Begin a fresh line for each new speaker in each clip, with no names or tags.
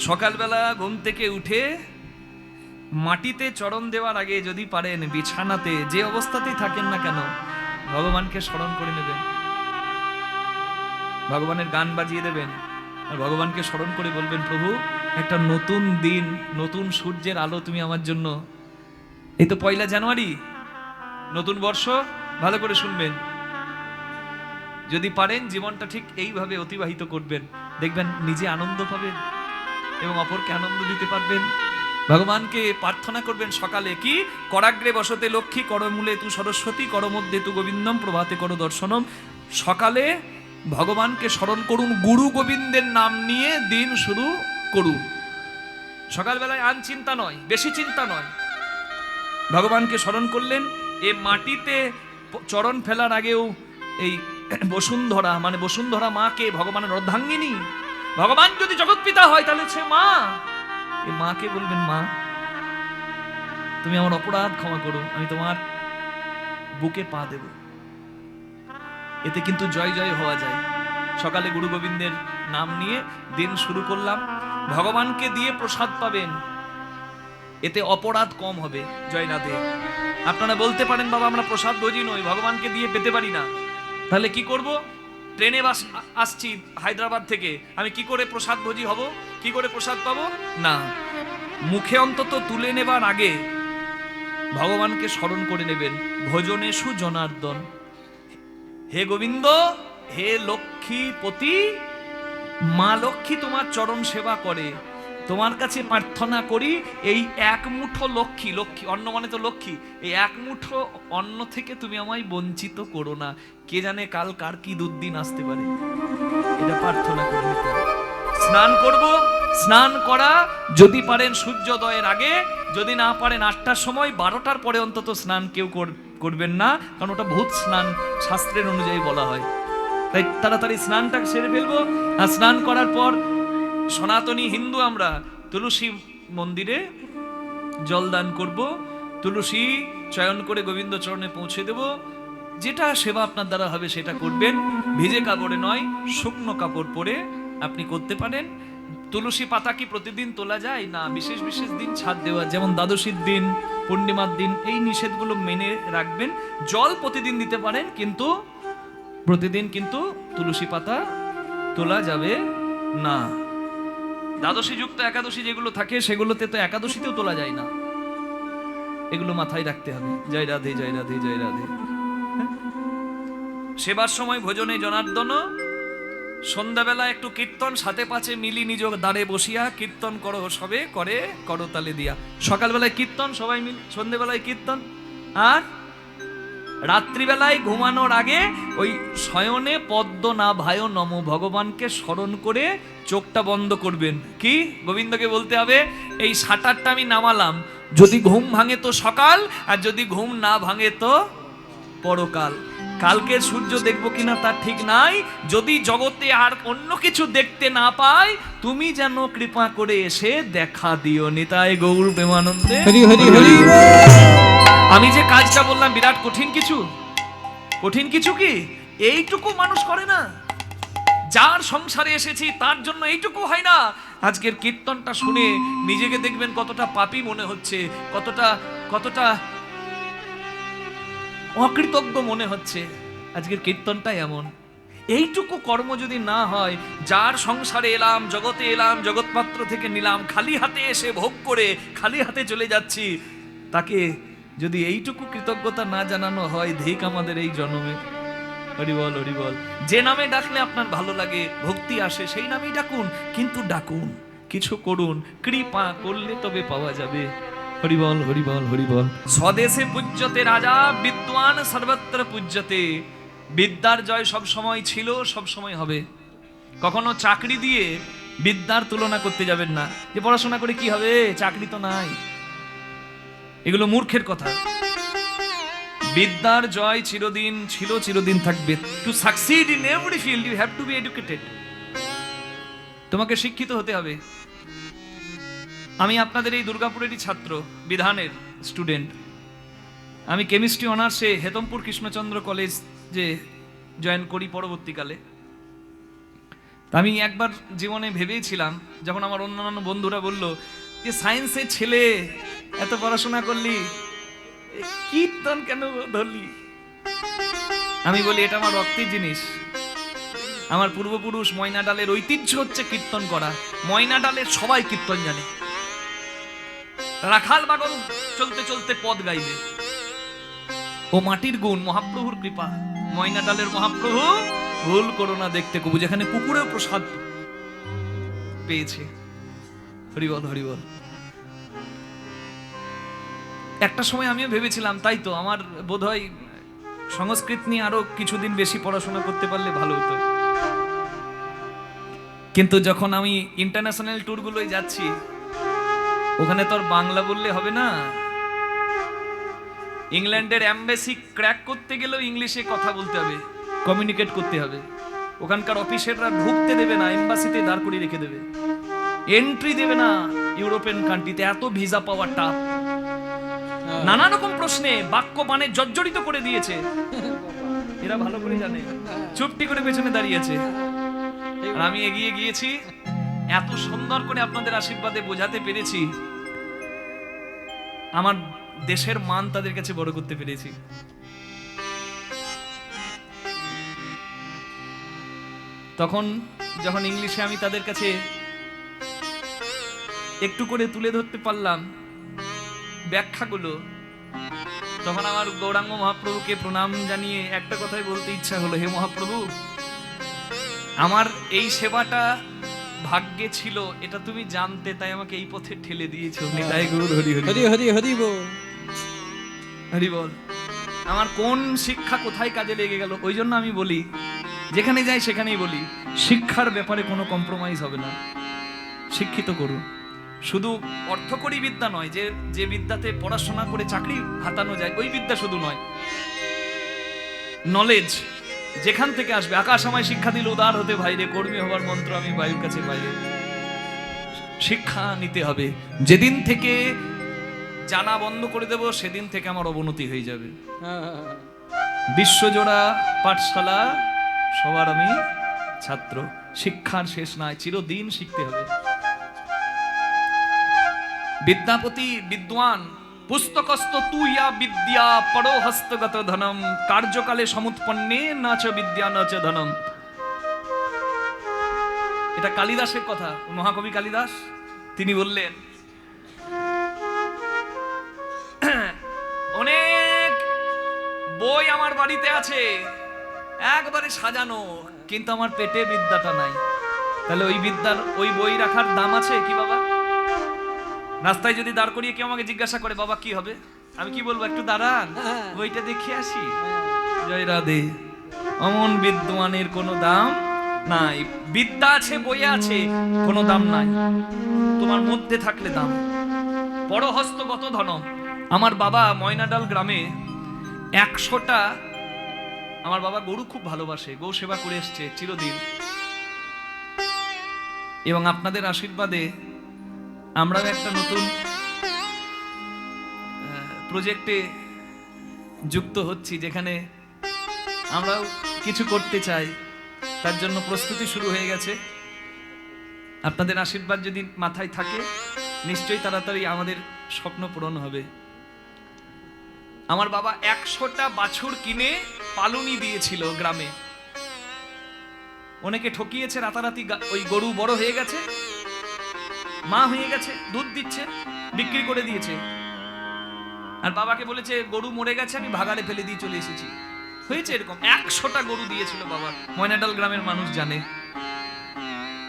সকালবেলা ঘুম থেকে উঠে মাটিতে চরণ দেওয়ার আগে যদি পারেন বিছানাতে যে অবস্থাতেই থাকেন না কেন ভগবানকে স্মরণ করে নেবেন, ভগবানের গান বাজিয়ে দেবেন আর ভগবানকে স্মরণ করে বলবেন, প্রভু একটা নতুন দিন, নতুন সূর্যের আলো তুমি আমার জন্য। এই তো 1 জানুয়ারি, নতুন বর্ষ, ভালো করে শুনবেন। যদি পারেন জীবনটা ঠিক এইভাবে অতিবাহিত করবেন, দেখবেন নিজে আনন্দ পাবেন এবং অপরকে আনন্দ দিতে পারবেন। ভগবানকে প্রার্থনা করবেন সকালে, কি করাগ্রে বসতে লক্ষ্মী, করমূলে তু সরস্বতী, করমধ্যে তু গোবিন্দম, প্রভাতে করো দর্শনম। সকালে ভগবানকে স্মরণ করুন, গুরু গোবিন্দের নাম নিয়ে দিন শুরু করুন। সকালবেলায় আন চিন্তা নয়, বেশি চিন্তা নয়, ভগবানকে স্মরণ করলেন। এ মাটিতে চরণ ফেলার আগেও এই বসুন্ধরা, মানে বসুন্ধরা মাকে ভগবানের অর্ধাঙ্গিনী। ভগবান যদি জগৎ পিতা হয় তাহলে সে মা। এই মাকে বলবেন, মা তুমি আমার অপরাধ ক্ষমা করো, আমি তোমার বুকে পা দেব। এতে কিন্তু জয় জয় হওয়া যায়। সকালে গুরু গোবিন্দের নাম নিয়ে দিন শুরু করলাম, ভগবানকে দিয়ে প্রসাদ পাবেন, এতে অপরাধ কম হবে। জয় রাধে। আপনারা বলতে পারেন, বাবা আমরা প্রসাদ ভোজি নই, ভগবানকে দিয়ে পেতে পারি না, তাহলে কি করব? ট্রেনে আসছি হায়দ্রাবাদ থেকে, আমি কি করে প্রসাদ ভোজি হব? কি করে প্রসাদ পাবো? না, মুখে অন্তত তুলে নেবার আগে ভগবানকে স্মরণ করে নেবেন। ভোজনেষু জনার্দন, হে গোবিন্দ, হে লক্ষ্মীপতি, মা লক্ষ্মী তোমার চরণ সেবা করে, তোমার কাছে প্রার্থনা করি এই এক মুঠো লক্ষ্মী, লক্ষ্মী অন্ন মানে তো লক্ষ্মী, এই এক মুঠো অন্ন থেকে তুমি আমায় বঞ্চিত করো না। কে জানে কাল কার কি দুর্দিন আসতে পারে, এটা প্রার্থনা করে নিতে হবে। স্নান করব, স্নান করা যদি পারেন সূর্যোদয়ের আগে, যদি না পারেন 8টার সময়, 12টার পরে অন্তত স্নান কেউ করবেন না, কারণ ওটা ভূত স্নান শাস্ত্রের অনুযায়ী বলা হয়। তাই তাড়াতাড়ি স্নানটা সেরে ফেলবো। আর স্নান করার পর সনাতনী হিন্দু আমরা তুলসী মন্দিরে জলদান করব, তুলসী চয়ন করে গোবিন্দ চরণে পৌঁছে দেব। যেটা সেবা আপনার দ্বারা হবে সেটা করবেন, ভিজে কাপড়ে নয়, শুকনো কাপড় পরে আপনি করতে পারেন। তুলসী পাতা কি প্রতিদিন তোলা যায়? না, বিশেষ বিশেষ দিন ছাদ দেওয়া, যেমন দ্বাদশীর দিন, পূর্ণিমার দিন, এই নিষেধগুলো মেনে রাখবেন। জল প্রতিদিন দিতে পারেন, কিন্তু প্রতিদিন কিন্তু তুলসী পাতা তোলা যাবে না। দ্বাদশী যুক্ত একাদশী যেগুলো থাকে সেগুলোতে তো একাদশীতেও তোলা যায় না, এগুলো মাথায় রাখতে হবে। জয় রাধে, জয় রাধে, জয় রাধে। সেবার সময় ভোজনে জনার্দন, সন্ধ্যাবেলা একটু কীর্তন, সাথে পাছে মিলি নিজ দ্বারে বসিয়া, কীর্তন করো সবে করে করতালে দিয়া। সকালবেলায় কীর্তন সবাই মিলে, সন্ধ্যাবেলায় কীর্তন, আর রাত্রিবেলায় ঘুমানোর আগে ওই শয়নে পদ্ম না ভায় নম, ভগবানকে স্মরণ করে চোখটা বন্ধ করবেন। কি গোবিন্দকে বলতে হবে, এই সাঁটারটা আমি নামালাম, যদি ঘুম ভাঙে তো সকাল, আর যদি ঘুম না ভাঙে তো পরকাল। কালকে সূর্য দেখবো কিনা তার ঠিক নাই, যদি জগতে আর অন্য কিছু দেখতে না পাই, তুমি যেন কৃপা করে এসে দেখা দিও। নিতাই গৌর প্রেমানন্দে হরি হরি হরি। আমি যে কাজটা বললাম বিরাট কঠিন কিছু, কঠিন কিছু কি এইটুকু মানুষ করে না। যার সংসারে এসেছি তার জন্য এইটুকু হয় না। আজকের কীর্তনটা শুনে নিজেকে দেখবেন কতটা পাপী মনে হচ্ছে, কতটা কতটা অকৃতজ্ঞ মনে হচ্ছে। আজকের কীর্তনটা এমন, এইটুকু কর্ম যদি না হয়, যার সংসারে এলাম, জগতে এলাম, জগৎপাত্র থেকে নিলাম, খালি হাতে এসে ভোগ করে খালি হাতে চলে যাচ্ছি, তাকে যদি এইটুকু কৃতজ্ঞতা না জানানো হয়, ধিক আমাদের এই জন্মে। হরি বল, হরি বল। যে নামে ডাকলে আপনার ভালো লাগে, ভক্তি আসে, সেই নামেই ডাকুন, কিন্তু ডাকুন, কিছু করুন, কৃপা করলে তবে পাওয়া যাবে। হরি বল, হরি বল, হরি বল। স্বদেশে পূজ্যতে রাজা, বিদ্বান সর্বত্র পূজ্যতে। বিদ্যার জয় সব সময় ছিল, সব সময় হবে। কখনো চাকরি দিয়ে বিদ্যার তুলনা করতে যাবেন না, যে পড়াশোনা করে কি হবে, চাকরি তো নাই, এগুলো মূর্খের কথা। বিদ্যার জয় চিরদিন ছিল, চিরদিন থাকবে। To succeed in every field you have to be educated. তোমাকে শিক্ষিত হতে হবে। আমি আপনাদের এই দুর্গাপুরেরই ছাত্র, বিধানের স্টুডেন্ট। আমি কেমিস্ট্রি অনার্সে হেতমপুর কৃষ্ণচন্দ্র কলেজ যে জয়েন করি পরবর্তীকালে। আমি একবার জীবনে ভেবেছিলাম, যখন আমার অন্যান্য বন্ধুরা বলল যে সায়েন্সের ছেলে এত পড়াশোনা করলি, কীর্তন কেন ধরলি? আমি বলি এটা আমার রক্তের জিনিস। আমার পূর্বপুরুষ ময়নাডালের ঐতিহ্য হচ্ছে কীর্তন করা। ময়নাডালের সবাই কীর্তন জানে। রাখাল বাগল চলতে চলতে পদ গাইবে। ও মাটির গুণ, মহাপ্রভুর কৃপা। ময়নাডালের মহাপ্রভু ভুল করো না দেখতে কবু, যেখানে কুকুরেও প্রসাদ পেয়েছে। হরিবল হরিবল। একটা সময় আমিও ভেবেছিলাম, তাই তো আমার বোধহয় সংস্কৃত নিয়ে আরো কিছুদিন বেশি পড়াশোনা করতে পারলে ভালো হতো। কিন্তু যখন আমি ইন্টারন্যাশনাল ট্যুরগুলোয় যাচ্ছি, ওখানে তো আর বাংলা বললে হবে না। ইংল্যান্ডের এমবাসি ক্র্যাক করতে গেলেও ইংলিশে কথা বলতে হবে, কমিউনিকেট করতে হবে। ওখানকার অফিসাররা ঢুকতে দেবে না, এমবাসিতে দাঁড় করিয়ে রেখে দেবে, এন্ট্রি দেবে না। ইউরোপিয়ান কান্ট্রিতে এত ভিসা পাওয়া টাফ। নানা রকম প্রশ্নে বাক্য মানে জর্জরিত করে দিয়েছে। এরা ভালো করে জানে, চুপটি করে পেছনে দাঁড়িয়েছে। আর আমি এগিয়ে গিয়েছি, এত সুন্দর করে আপনাদের আশীর্বাদে বোঝাতে পেরেছি, আমার দেশের মান তাদের কাছে বড় করতে পেরেছি। তখন যখন ইংলিশে আমি তাদের কাছে একটু করে তুলে ধরতে পারলাম ব্যাখ্যাগুলো, তখন আমার গৌরাঙ্গ মহাপ্রভুকে প্রণাম জানিয়ে একটা কথাই বলতে ইচ্ছা হলো, হে মহাপ্রভু, আমার এই সেবাটা ভাগ্যে ছিল, এটা তুমি জানতে, তাই আমাকে এই পথে ঠেলে দিয়েছো। নিতাই গৌর হরি হরি হরি হরি হরি বল হরি বল। আমার কোন শিক্ষা কোথায় কাজে লেগে গেল, ওই জন্য আমি বলি, যেখানে যাই সেখানেই বলি, শিক্ষার ব্যাপারে কোনো কম্প্রোমাইজ হবে না। শিক্ষিত করুন। শুধু অর্থকরী বিদ্যা নয়, যে বিদ্যাতে পড়াশোনা করে চাকরি হাতানো যায়, ওই বিদ্যা শুধু নয়। নলেজ যেখান থেকে আসবে, আকাশ আমায় শিক্ষা দিল উদার হতে ভাইরে, কর্মী হবার মন্ত্র আমি বায়ুর কাছে বাইরে। শিক্ষা নিতে হবে। যেদিন থেকে জানা বন্ধ করে দেব, সেদিন থেকে আমার অবনতি হয়ে যাবে। বিশ্বজোড়া পাঠশালা, সবার আমি ছাত্র। শিক্ষার শেষ নাই, চিরদিন শিখতে হবে। বিদ্যাপতি বিদ্বান, পুস্তকস্থ তুইয়া বিদ্যা পড়ো হস্তগত ধনম, কার্যকালে সমুৎপন্নে নাচ বিদ্যা নাচ ধনম। এটা কালিদাসের কথা, মহাকবি কালিদাস। তিনি বললেন, অনেক বই আমার বাড়িতে আছে, একবারে সাজানো, কিন্তু আমার পেটে বিদ্যাটা নাই। তাহলে ওই বই রাখার দাম আছে কি বাবা? রাস্তায় যদি দাঁড় করিয়ে কেউ আমাকে জিজ্ঞাসা করে, বাবা কি হবে, আমি কি বলবো? একটু দাঁড়ান, বইটা দেখে আসি। জয় রাধে। অমন বিদ্বানের কোনো দাম নাই। বিদ্যা আছে, বই আছে, কোনো দাম নাই। তোমার মধ্যে থাকলে দাম। বড় হস্তগত ধনম। আমার বাবা ময়নাডাল গ্রামে 100টা, আমার বাবা গরু খুব ভালোবাসে, গো সেবা করে এসছে চিরদিন। এবং আপনাদের আশীর্বাদে আমরাও একটা নতুন প্রজেক্টে যুক্ত হচ্ছি, যেখানে আমরাও কিছু করতে চাই। তার জন্য প্রস্তুতি শুরু হয়ে গেছে। আপনাদের আশীর্বাদ যদি মাথায় থাকে, নিশ্চয়ই তাড়াতাড়ি আমাদের স্বপ্ন পূরণ হবে। আমার বাবা 100টা বাছুর কিনে পালুনি দিয়েছিল গ্রামে। অনেকে ঠকিয়েছে, রাতারাতি ওই গরু বড় হয়ে গেছে, মা হয়ে গেছে, দুধ দিচ্ছে, বিক্রি করে দিয়েছে। আর বাবাকে বলেছে গরু মরে গেছে, আমি ভাগাড়ে ফেলে দিয়ে চলে এসেছি। হয়েছে এরকম। 100টা গরু দিয়েছিল বাবা। ময়নাডাল গ্রামের মানুষ জানে।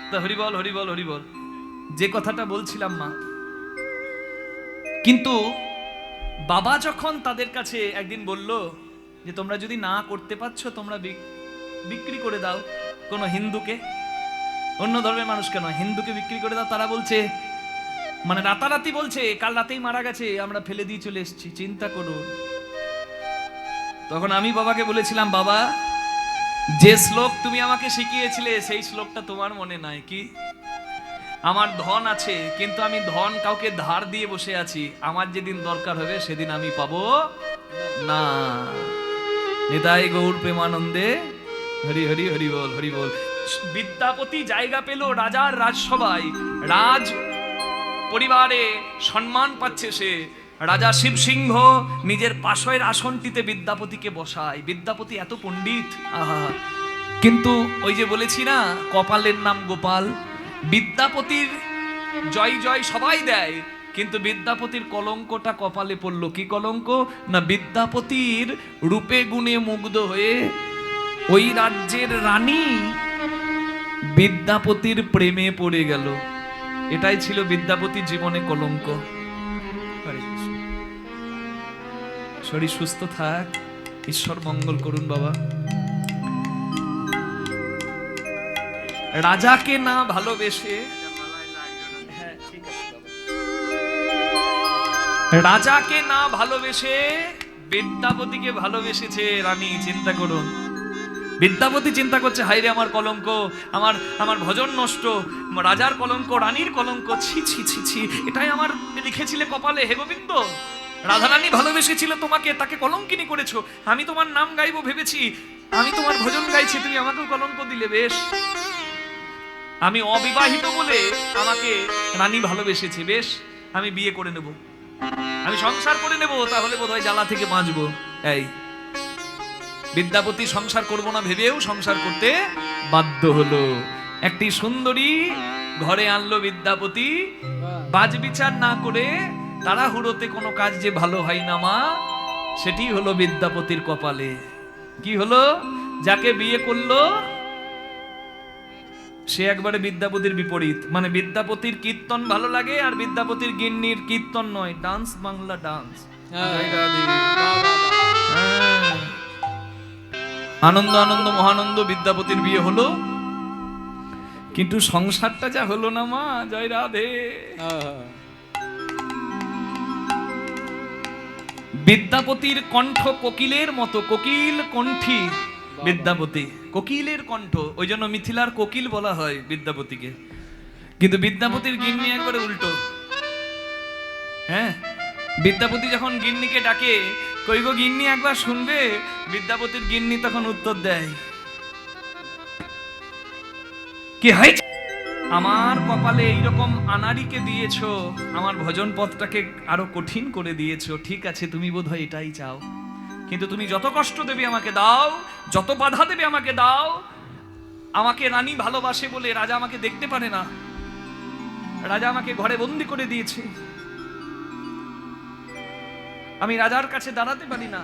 তা হরিবল হরিবল হরিবল। যে কথাটা বলছিলাম মা, কিন্তু বাবা যখন তাদের কাছে একদিন বলল যে তোমরা যদি না করতে পারছো, তোমরা বিক্রি করে দাও কোনো হিন্দুকে, অন্য ধর্মের মানুষকে নয়, হিন্দুকে বিক্রি করে দাও। তারা বলছে, মানে রাতারাতি বলছে, কাল রাতেই মারা গেছে, আমরা ফেলে দিয়ে চলে এসেছি, চিন্তা করুন। তখন আমি বাবাকে বলেছিলাম, বাবা, যে শ্লোক তুমি আমাকে শিখিয়েছিলে সেই শ্লোকটা তোমার মনে নাই কি? আমার ধন আছে, কিন্তু আমি ধন কাউকে ধার দিয়ে বসে আছি। আমার যেদিন দরকার হবে সেদিন আমি পাবো না। নিতাই গৌর প্রেমানন্দে হরি হরি হরি বল হরি বল। বিদ্যাপতি জায়গা পেল রাজার রাজসভায়, রাজ পরিবারে সম্মান পাচ্ছে সে। রাজা শিবসিংহ নিজের পাশের আসনটিতে বিদ্যাপতিকে বসায়। বিদ্যাপতি এত পণ্ডিত, আহা! কিন্তু ওই যে বলেছি না, কপালের নাম গোপাল। বিদ্যাপতির জয় জয় সবাই দেয়, কিন্তু বিদ্যাপতির কলঙ্কটা কপালে পড়ল। কি কলঙ্ক? না, বিদ্যাপতির রূপে গুণে মুগ্ধ হয়ে ওই রাজ্যের রানী বিদ্যাপতির প্রেমে পড়ে গেল। এটাই ছিল বিদ্যাপতির জীবনে কলঙ্ক। শরীর সুস্থ থাক, ঈশ্বর মঙ্গল করুন বাবা। রাজাকে না ভালোবেসে, রাজাকে না ভালোবেসে বিদ্যাপতিকে ভালোবেসেছে রানী। চিন্তা করুন, বিদ্যাপতি চিন্তা করছে, হাইরে আমার কলঙ্ক, আমার আমার ভজন নষ্ট, রাজার কলঙ্ক, রানীর কলঙ্ক, ছি ছি ছি ছি, এটাই আমার লিখেছিলে কপালে। হে গোবিন্দ, রাধারানী ভালোবেসেছিল তোমাকে, তাকে কলঙ্কিনী করেছো। আমি তোমার নাম গাইবো ভেবেছি, আমি তোমার ভজন গাইছি, তুমি আমাকেও কলঙ্ক দিলে। বেশ, আমি অবিবাহিত বলে আমাকে রানী ভালোবেসেছে, বেশ আমি বিয়ে করে নেব, আমি সংসার করে নেব, তাহলে বোধহয় জ্বালা থেকে বাঁচবো। এই বিদ্যাপতি সংসার করব না ভেবেও সংসার করতে বাধ্য হলো। একটি সুন্দরী ঘরে আনলো বিদ্যাপতি। বাজ বিচার না করে তাড়াহুড়োতে কোনো কাজ যে ভালো হয় না মা, সেটি হলো বিদ্যাপতির কপালে। কি হলো? যাকে বিয়ে করলো সে একবারে বিদ্যাপতির বিপরীত। মানে বিদ্যাপতির কীর্তন ভালো লাগে, আর বিদ্যাপতির গিন্নির কীর্তন নয়, ডান্স, বাংলা ডান্স। আনন্দ আনন্দ মহানন্দ বিদ্যাপতির বিয়ে হলো, কিন্তু সংসারটা যা হলো না মা। জয় রাধে। বিদ্যাপতির কণ্ঠ কোকিলের মতো, কোকিল কণ্ঠী বিদ্যাপতি, কোকিলের কণ্ঠ, ওই জন্য মিথিলার কোকিল বলা হয় বিদ্যাপতিকে। কিন্তু বিদ্যাপতির গিন্নি একবারে উল্টো। হ্যাঁ, বিদ্যাপতি যখন গিন্নিকে ডাকে, কই গো গিন্নি একবার শুনবে, বিদ্যাপতির গিন্নি তখন উত্তর দেয়, কি হয়েছে? আমার কপালে এইরকম আনাড়িকে দিয়েছো, আমার ভজন পথটাকে আরো কঠিন করে দিয়েছো। ঠিক আছে, তুমি বোধহয় এটাই চাও, কিন্তু তুমি যত কষ্ট দেবে আমাকে দাও, যত বাধা দেবে আমাকে দাও। আমাকে রানী ভালোবাসে বলে রাজা আমাকে দেখতে পারে না, রাজা আমাকে ঘরে বন্দি করে দিয়েছে, আমি রাজার কাছে দাঁড়াতে পারি না,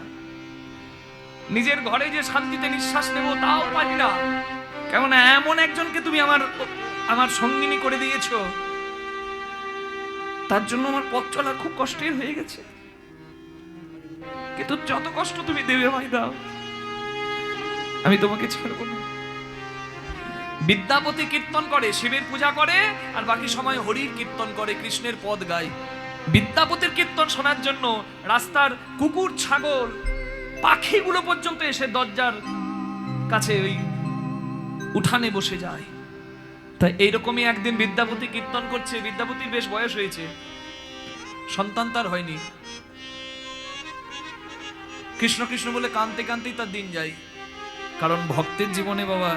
নিজের ঘরে যে শান্তিতে নিঃশ্বাস নেব তাও পারি না। কেমন এমন একজনকে তুমি আমার সঙ্গিনী করে দিয়েছো, তার জন্য আমার পথ চলা খুব কষ্টের হয়ে গেছে, কিন্তু যত কষ্ট তুমি দেবে আমায় দাও, আমি তোমাকে ছাড়বো না। বিদ্যাপতি কীর্তন করে, শিবের পূজা করে, আর বাকি সময় হরির কীর্তন করে, কৃষ্ণের পদ গায়। বিদ্যাপতির কীর্তন শোনার জন্য রাস্তার কুকুর, ছাগল, পাখিগুলো পর্যন্ত এসে দরজার কাছে ওই উঠানে বসে যায়। তাই এইরকমই একদিন বিদ্যাপতি কীর্তন করছে। বিদ্যাপতির বেশ বয়স হয়েছে, সন্তান তার হয়নি। কৃষ্ণ কৃষ্ণ বলে কাঁদতে কাঁদতেই তার দিন যায়, কারণ ভক্তের জীবনে বাবা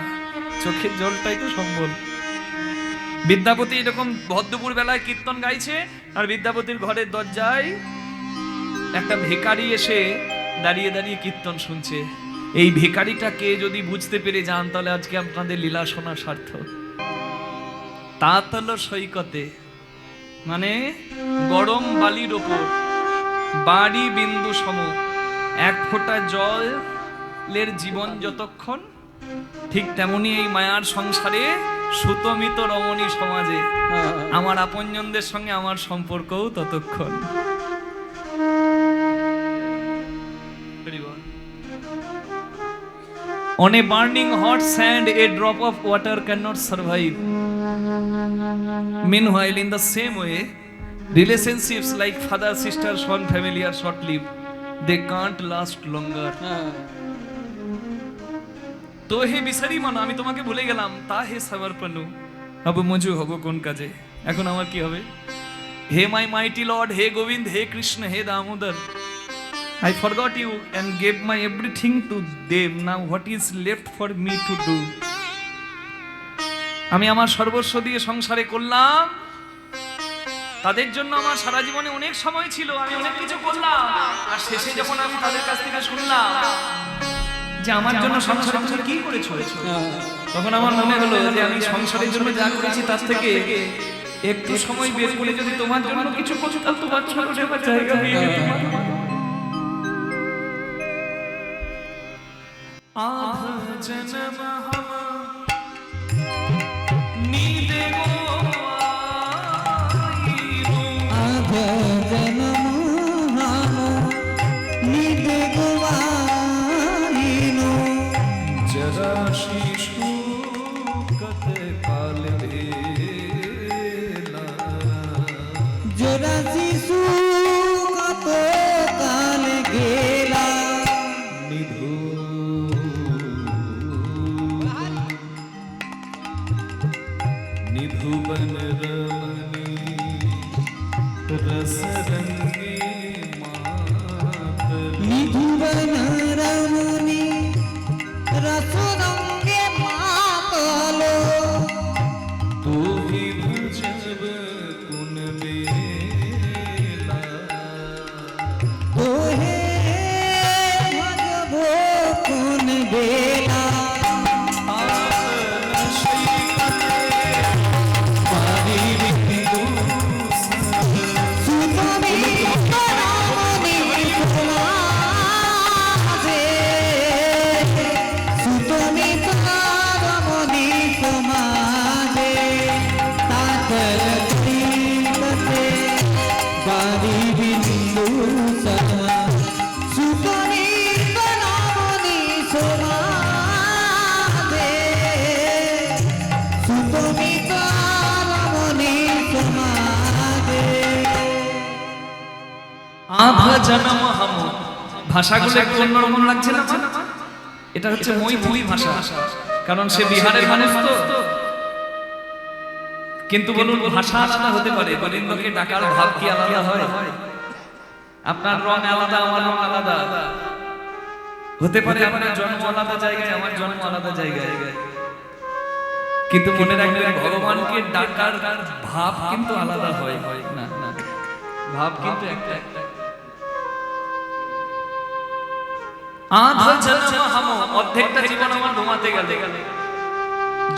চোখের জলটাই তো সম্বল। বিদ্যাপতি এরকম ভদ্রপুর বেলায় কীর্তন গাইছে, আর বিদ্যাপতির ঘরের দরজায় একটা ভিখারি এসে দাঁড়িয়ে দাঁড়িয়ে কীর্তন শুনছে। এই ভিখারিটাকে যদি বুঝতে পেরে যান, তাহলে আজকে আপনাদের লীলা শোনা সার্থক। তাতল সৈকতে, মানে গরম বালির ওপর বাড়ি বিন্দু সম, এক ফোঁটা জলের জীবন যতক্ষণ, ঠিক তেমনি এই মায়ার সংসারে সুতমিত রমণী সমাজে আমার আপনজনদের সঙ্গে আমার সম্পর্কও ততক্ষণ। On a burning hot sand, a drop of water cannot survive. Meanwhile, in the same way, relationships like father, sister, son, family are short-lived. They can't last longer. তো হে বিসারি মানো, আমি তোমাকে ভুলে গেলাম। তা হে সমর্পণু, আব মজু হব কোন কাজে? এখন আমার কি হবে? হে মাই মাইটি লর্ড, হে গোবিন্দ, হে কৃষ্ণ, হে Damodar, I forgot you and gave my everything to them. Now what is left for me to do? আমি আমার সর্বস্ব দিয়ে সংসারে করলাম, তাদের জন্য আমার সারা জীবনে অনেক সময় ছিল, আমি অনেক কিছু করলাম, আর শেষে যখন আমি তাদের কাছ থেকে শুনলাম যে আমার জন্য সংসারে তুমি কি করেছো, তখন আমার মনে হলো যে আমি সংসারের জন্য যা করেছি তার থেকে একটু সময় বের করে যদি তোমার জন্য কিছু করতাম, তোমার ছোট ছোট জায়গা দিয়ে দিতাম। आधा जन्म हम नींद गो आईनो,
आधा जन्म हम नींद गवाईनो,
जरा शिशु कत काल बेला,
जरा शिशु कत काल गेला,
निधु निधुवन रमणी रस रंगे मातल,
निधुवन रमणी रस रंगे मातलो,
तू ही भजब कुन बेला,
तोहे भजबो कुन बेला,
आधा जन्म हम, ভাষাগুলো একটু অন্যরকম লাগছে না? এটা হচ্ছে মৈথিলি ভাষা, কারণ সে বিহারের মানুষ তো। কিন্তু বলুন ভাষা আলাদা হতে পারে, বলিন্দকে ডাকার ভাব কি আলাদা হয়? আপনার রং আলাদা, আমার রং আলাদা হতে পারে, আপনার জন্ম আলাদা জায়গায়, আমার জন্ম আলাদা জায়গায়, কিন্তু মনে রাখবেন ভগবানকে ডাকার ভাব কিন্তু আলাদা হয় না, ভাব কিন্তু একটা। আধা জন্ম হাম, অর্ধেকটা জীবন আমার ঘুমাতে গেল।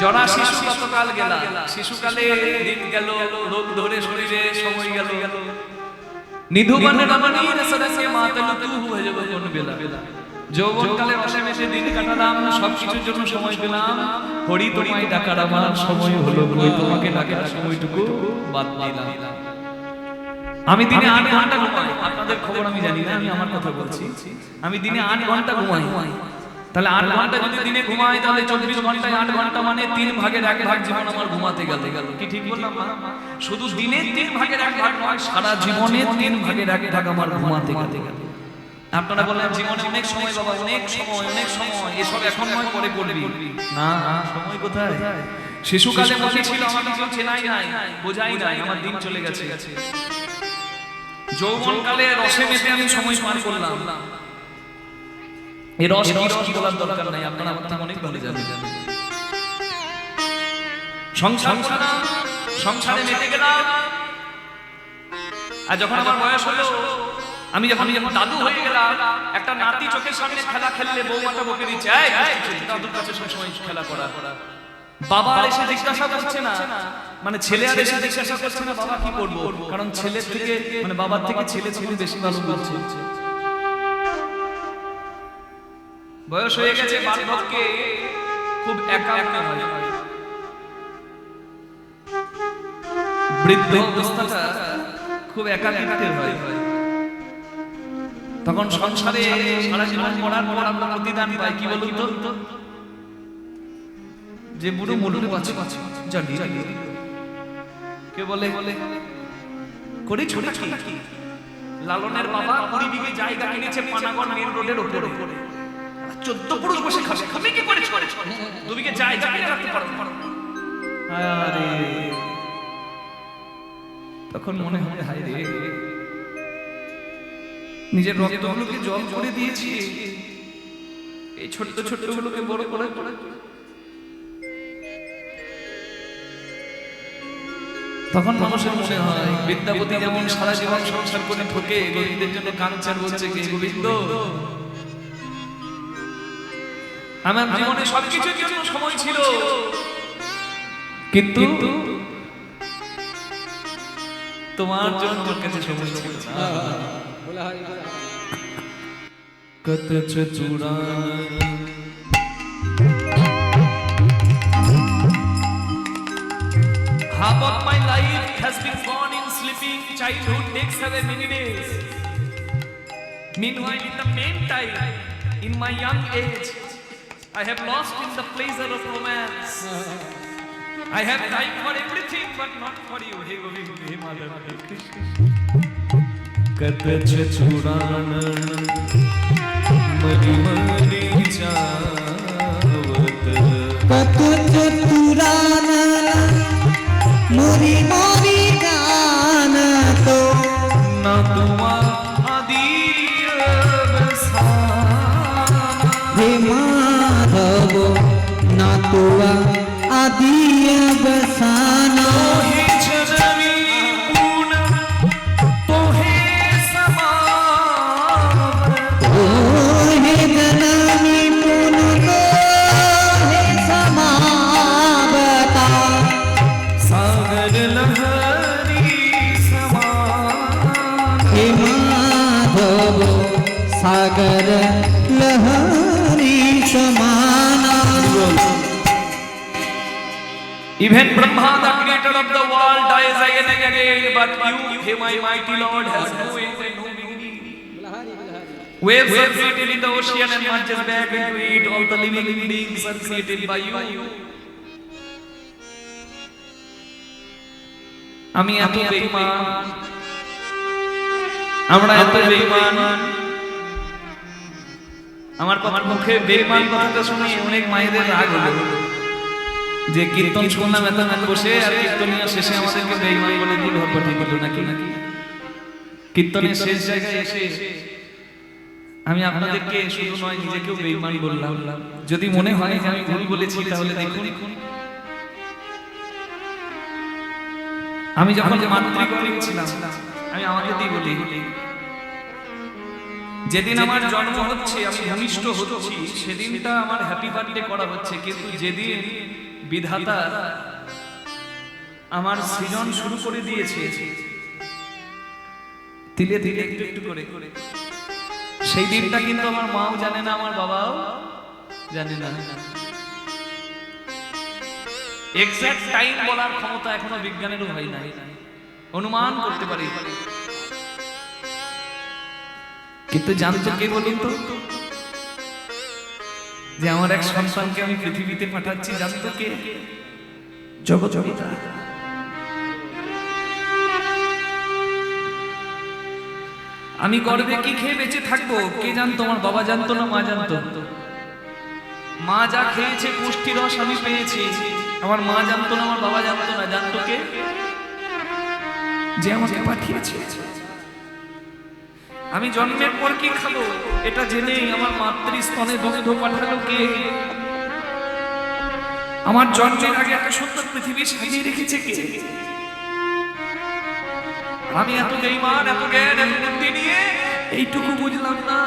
জরা শিশু কতকাল গেলা, শিশুকালে দিন গেল, রোগ ধরে শরীরে সময় গেল। নিধুবন রমণী রসরঙ্গে মাতল, তু ভজব কোন বেলা, যৌবনকালে রসে মেশে দিন কাটালাম, সবকিছুর জন্য সময় পেলাম, হরি তোমায় ডাকার আমার সময় হলো কই, তোমাকে ডাকার সময়টুকু বাদ দিলাম। আমি দিনে 8 ঘন্টা ঘুমাই, আপনাদের খবর আমি জানি না, আমি আমার কথা বলছি। আমি দিনে 8 ঘন্টা ঘুমাই, তাহলে 8 ঘন্টা যদি দিনে ঘুমাই তাহলে 24 ঘন্টায় 8 ঘন্টা মানে 3 ভাগের 1 ভাগ জীবন আমার ঘুমাতে গেল। কি ঠিক বললাম না? শুধু দিনে 3 ভাগের 1 ভাগ নয়, সারা জীবনে 3 ভাগের 1 ভাগ আমার ঘুমাতে গেল। আপনারা বলেন জীবনে অনেক সময় বাবা, অনেক সময়, অনেক সময়, এসব এখন নয় পরে করবি না, সময় কোথায়? শিশুকালে মনে ছিল আমাকে কেউ চেনাই নাই, বোঝাই নাই, আমার দিন চলে গেছে। যৌবনকালে রসে মেতে আমি সময় পার করলাম। এই রস কি বলার দরকার নাই, আপনারা আমার থেকে অনেক ভালো জানেন। সংসারে মেতে গেলাম, আর যখন আমার বয়স হলো, আমি যখন দাদু হয়ে গেলাম, একটা নাতি চোখের সামনে খেলা খেললে বৌমাটা বকে দিচ্ছে, দাদুর কাছে সবসময় খেলা করা। বাবা আর এসে জিজ্ঞাসা করছে না, মানে ছেলে আর এসে জিজ্ঞাসা করছে না বাবা কি করবো, কারণ ছেলের থেকে মানে বাবার থেকে ছেলে বেশি ভালো বলছে। বয়স হয়ে গেছে, বার্ধক্যে খুব একা একা হয়, বৃদ্ধ অবস্থাটা খুব একাকিত্বের হয়। তখন সংসারে সারা জীবন পড়ার পর আমরা প্রতিদান পাই কি বলুন তো, যে বুড়ো মুড়ুর পাচ্ছে জানি কে বলে করে ছোট কি লালনের বাবা 20 বিঘে জায়গা কিনেছে পানাগড় মেন রোডের উপরে, 14 পুরুষ বসে খাবে, খাবে কি করে 2 বিঘে জায়গা কিনে রাখতে পারবে। আরে তখন মনে হয় হায় রে, নিজের রক্তগুলোকে জল করে দিয়েছি, এই ছোট্ট ছোট্ট গুলোকে বড় করে তখন মানুষের মনে হয় বিদ্যাপতি যেমন সারা জীবন সংসার করে ঠকে গোবিন্দের জন্য কাঞ্চার বলছে কে গোবিন্দ আমার জীবনে সবকিছুর জন্য সময় ছিল কিন্তু তোমার জন্য আমার কাছে সময় ছিল না কত চুরা half of my life has been gone in sleeping. Childhood takes away many days. Meanwhile, in the meantime, in my young age, I have lost in the pleasure of romance. I have time for everything, but not for you. Hey Govind, hey Madhav, hey Krishna. Katach churana, mari mari chavat.
কত চতুরানা মরি মরি গান তো
Na tua
হে মাধব না তোয়া আদি বসানা ও হে জননী পুন তো হে সমাবতা হে মাধব সাগর লহরি সমানা
Even Brahma, the creator of the world, dies again and again, but you, hey my mighty Lord, has no end and no beginning. Waves are created in the ocean and marches back into it. All the living beings are created by you. আমি এত বেঈমান, আমরা এত বেঈমান, আমার মুখে বেঈমান কথাটা শুনে অনেক মায়েদের রাগ হলো যে কীর্তন শুনলাম এত রাত বসে আর কীর্তনিয়া শেষে আমাদেরকে বেঈমান বলে দিয়ে ঘর পাঠিয়ে দিল নাকি কীর্তনের শেষ জায়গায় এসে আমি আপনাদেরকে শুধু নয় নিজেকেও বেঈমান বললাম। যদি মনে হয় যে আমি ভুল বলেছি তাহলে দেখুন, আমি যখন মাতৃগর্ভে ছিলাম আমি আমাকে দিয়ে বলি যেদিন আমার জন্ম হচ্ছে আমি ভূমিষ্ঠ হচ্ছি সেদিনটা আমার হ্যাপি বার্থডে করা হচ্ছে, কিন্তু যেদিন বিধাতা আমার সৃজন শুরু করে দিয়েছে তিলে তিলে একটু একটু করে সেই দিনটা কিন্তু আমার মাও জানে না, আমার বাবাও জানে না। এক্সাক্ট টাইম বলার ক্ষমতা এখনো বিজ্ঞানেরও হয় নাই, অনুমান করতে পারি, কিন্তু জানতো কে বলুন তো যে আমার এক সন্তানকে আমি পৃথিবীতে পাঠাচ্ছি, জানতো কে? জগৎ পিতা। আমি গর্বে কি খেয়ে বেঁচে থাকবো কে জানতো? আমার বাবা জানতো না, মা জানতো? মা যা খেয়েছে পুষ্টি রস আমি পেয়েছি, আমার মা জানতো না, আমার বাবা জানতো না, জানতো কে? যে আমাকে পাঠিয়েছে। আমি জন্মের পর কি খাবো এটা জেনেই আমার মাতৃস্তনে দুগ্ধ পাঠালো কে? আমার জন্মের আগে এত সুন্দর পৃথিবী সাজিয়ে রেখেছে কে? আমি এত বেঈমান, এত জ্ঞান, এত বুদ্ধি নিয়ে এইটুকু বুঝলাম না।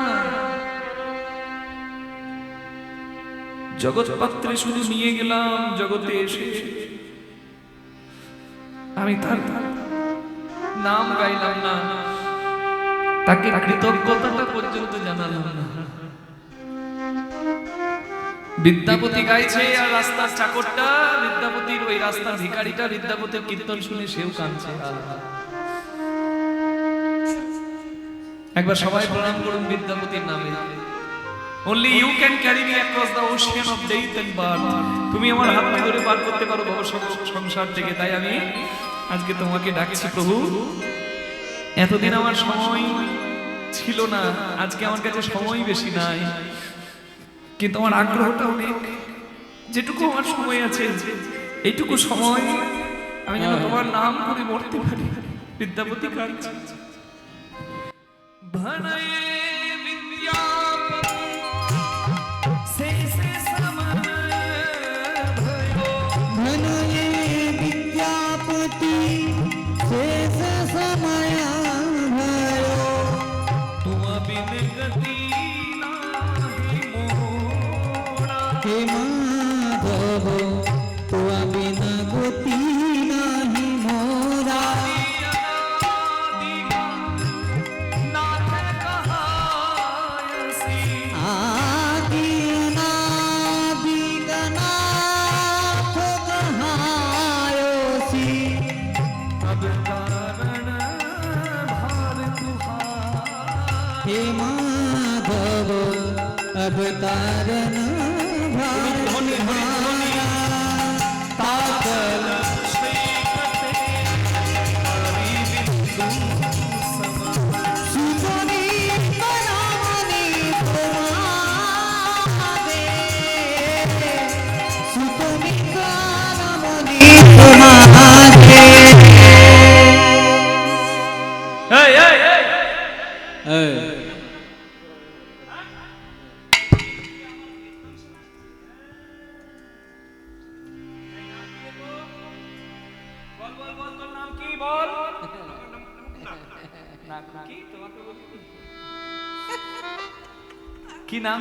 জগৎ পাত্রে শুধু নিয়ে গেলাম, জগতে এসে আমি তার নাম গাইলাম না, তাকে কৃতজ্ঞতাটা পর্যন্ত জানালাম না। বিদ্যাপতি গাইছে আর রাস্তার চাকরটা, বিদ্যাপতির ওই রাস্তার ভিখারিটা বিদ্যাপতির কীর্তন শুনে সেও কাঁদছে। একবার সবাই প্রণাম করুন বিদ্যাপতির নামে। Only you can carry me across the ocean of death and birth. তুমি আমার হাত ধরে পার করতে পারো ভব সংসার থেকে, তাই আমি আজকে তোমাকে ডাকছি প্রভু। এতদিন আমার সময় ছিল না, আজকে আমার কাছে সময় বেশি নাই, কিন্তু আমার আগ্রহটা অনেক। যেটুকু আমার সময় আছে এইটুকু সময় আমি যেন তোমার নাম করে মরতে পারি। বিদ্যাপতি কাঁদছে। ভনয়ে বিদ্যাপতি শেষে সময় भयो,
ধনয়ে বিদ্যাপতি हे माधव अवतार भार तुम्हारा ताकल सुतनी बनावनी तुम्हारे सुतनी बनावनी तुम्हारे
কি নাম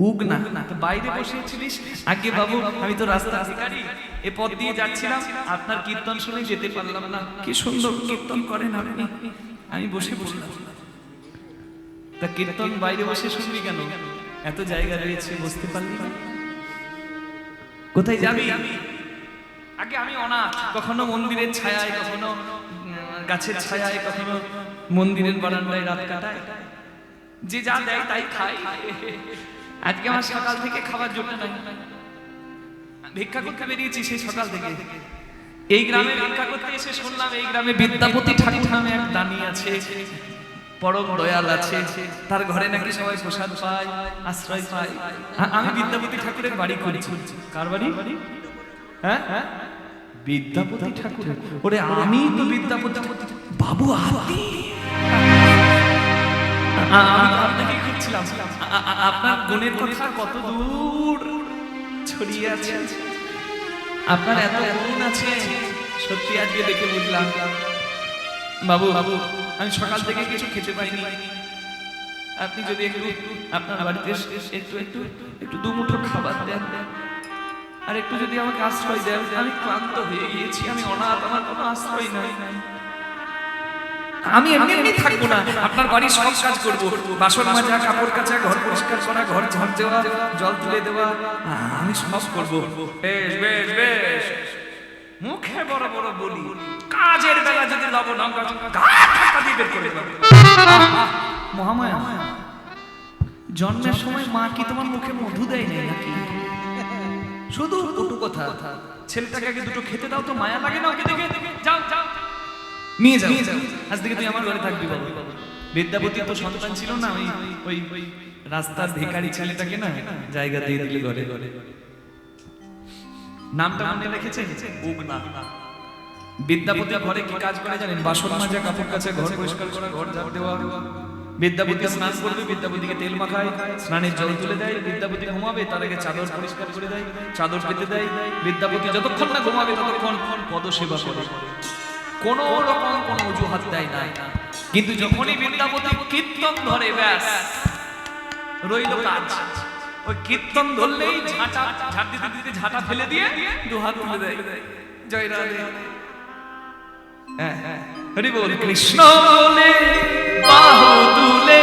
উগনা। তো বাইরে বসেছিলিস আগে বাবু, আমি তো রাস্তা ভিখারি, এ পথ দিয়ে যাচ্ছিলাম, আপনার কীর্তন শুনে যেতে পারলাম না। কি সুন্দর কীর্তন করেন আপনি। আমি বসে বসলাম। তা কীর্তন বাইরে বসে শুনবি কেন? এত জায়গা রয়েছে, বসতে পারলি না? কোথায় যাবি? আগে আমি অনাথ, কখনো মন্দিরের ছায়ায়, কখনো গাছের ছায়ায়, কখনো মন্দিরের বারান্দায় রাত কাটায়। যে যা দেয় তাই খাই। আজকে আমার সকাল থেকে খাবার জন্য নাই, ভিক্ষা করতে বেরিয়েছি সেই সকাল থেকে। এই গ্রামে ভিক্ষা করতে এসে শুনলাম এই গ্রামে বিদ্যাপতি ঠাকুর নামে এক দানি আছে, পরম দয়াল আছে, তার ঘরে নাকি সবাই প্রসাদ পায়, আশ্রয় পায়। আমি বিদ্যাপতি ঠাকুরের বাড়ি করেছি। কার বাড়ি? হ্যাঁ, বিদ্যাপতি ঠাকুর। ওরে আমি তো বিদ্যাপতি বাবু, আপনি? আমি আপনাকে খুঁজছিলাম। আপনার গুণের কথা কত দূর ছড়িয়ে আছে, আপনার এত গুণ আছে, সত্যি আজকে দেখে বুঝলাম। বাবু, আমি সকাল থেকে কিছু খেতে পাইনি, আপনি যদি একটু আপনার বাড়িতে একটু একটু একটু দুমুঠো খাবার দেন, আর একটু যদি আমাকে আশ্রয় দেন। আমি ক্লান্ত হয়ে গিয়েছি, আমি অনাথ, আমার কোনো আশ্রয় নাই। আমি এমনি এমনি থাকবো না, আপনার বাড়ির সব কাজ করবো, বাসন মাজা, কাপড় কাচা, ঘর পরিষ্কার করা, ঘর ঝাড় দেওয়া, জল তুলে দেওয়া, আমি সব করবো। বেশ বেশ বেশ, মুখে বড় বড় বলি, কাজের বেলা যদি লবণ ধাক্কা দিয়ে বের করে দেবো। মহামায়া, জন্মের সময় মা কি তোমার মুখে মধু দেয় নাই নাকি? শুধু দুটো কথা, ছেলেটাকে আগে দুটো খেতে দাও তো, মায়া লাগে না ওকে দেখে? যাও যাও, নিয়ে যাও, আজ থেকে তুই আমার ঘরে থাকবি বাবু। বিদ্যাপতি তো সন্তান ছিল না, ওই রাস্তার ভিখারি ছেলেটাকে না জায়গা দিয়ে দিলে ঘরে ঘরে। নামটা মনে রেখেছেন? উগনা। বিদ্যাপতি ঘরে কি কাজ করে জানেন? বাসন মাজা, কাপড় কাচা, ঘর পরিষ্কার করা, ঘর ঝাড় দেওয়া। বিদ্যাপতি স্নান করবে, বিদ্যাপতিকে তেল মাখায়, স্নানের জল তুলে দেয়। বিদ্যাপতি ঘুমাবে, তার আগে চাদর পরিষ্কার করে দেয়, চাদর পেতে দেয়। বিদ্যাপতি যতক্ষণ না ঘুমাবে ততক্ষণ পদসেবা করে, কোন রকম কোন অজুহাত দেয় না। কিন্তু যখনই বিদ্যাপতি কীর্তন ধরে, ব্যাস রইল কাজ। ওই কীর্তন ধরলেই ঝাঁট দিতে দিতে ঝাঁটা ফেলে দিয়ে দু হাত তুলে দেয়, জয় রাধে। হরি বল, কৃষ্ণ বলে বাহু তুলে।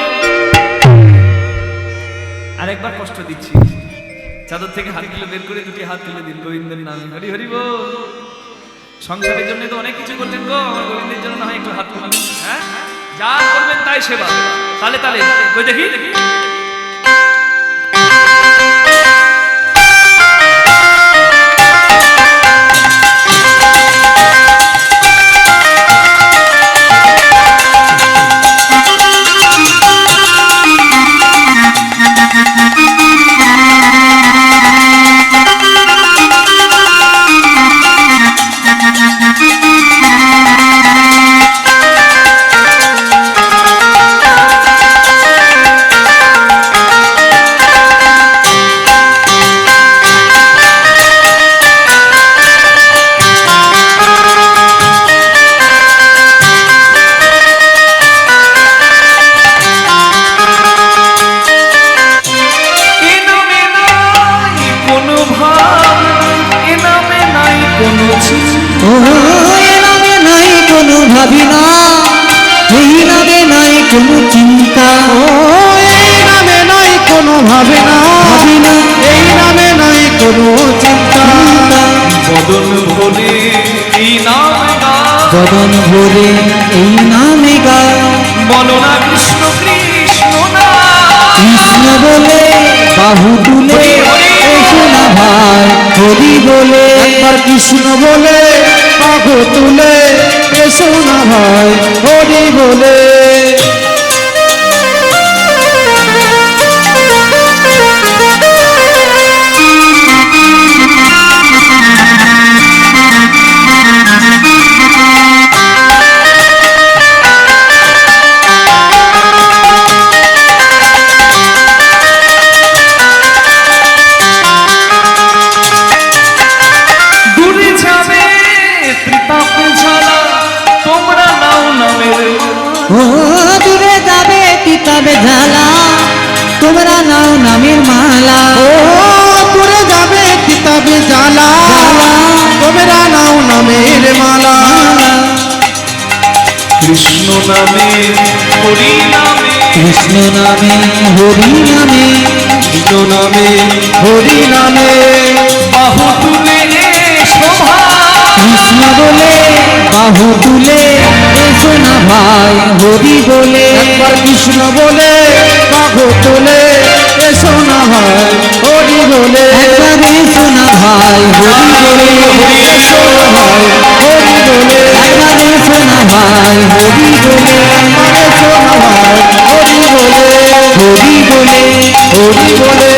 আরেকবার কষ্ট দিচ্ছি, চাদর থেকে হাতগুলো বের করে দুটি হাত তুলে দিন গোবিন্দের নামে। হরি হরি বল। সংসারের জন্য তো অনেক কিছু করলেন গো, আমার গোবিন্দের জন্য না হয় একটু হাত তুললেন। হ্যাঁ, যা করবেন তাই সেবা। তালে তালে কই দেখি দেখি।
ভাবি না, এই নামে নাই কোনো চিন্তা, এই নামে নাই কোনো ভাবে না, ভাবি না, এই নামে নাই কোনো চিন্তা।
বদন ভরে এই নামে গা,
বদন ভরে এই নামে গা,
বলো না কৃষ্ণ কৃষ্ণ না
কৃষ্ণ বলে বাহু তুলে এসো না ভাই হরি বলে একবার কৃষ্ণ বলে বাহু তুলে এসো না ভাই হরি বলে
দূরে যাবে ত্রিতাপ ঝালা তোমরা নাও নামের
ও দূরে যাবে তিতাবে ঝালা তোমরা নাও নামের মালা ও দূরে যাবে তিতাবে জ্বালা তোমরা নাও নামের মালা
কৃষ্ণ নামে হরি নামে
কৃষ্ণ নামে হরি নামে কৃষ্ণ নামে হরি নামে
বাহু তুলে শোভা
কৃষ্ণ বলে বাহু তুলে এসো না ভাই হরি বলে একবার কৃষ্ণ বলে বাহু তুলে এসো না ভাই হরি বলে একবার এসো না ভাই হরি বলে এসো না ভাই হরি বলে একবার এসো না ভাই হরি বলে একবার এসো না ভাই হরি বলে হরি বলে হরি বলে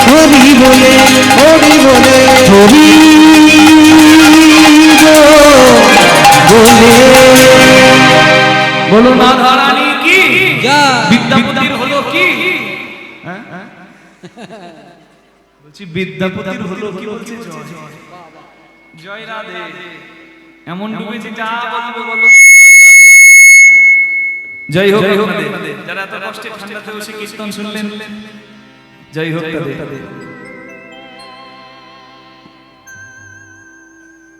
হরি বলে হরি বলে হরি
বলো না ধারানি কি
যা
বিদ্যাপতির হলো কি বলছি বিদ্যাপতির হলো কি বলছে জয় রাধে এমন ডুবেছে যা বলবো বলো জয় হোক আপনাদের যারা এত কষ্টে ঠান্ডাতে বসে কীর্তন শুনলেন জয় হোক তাদের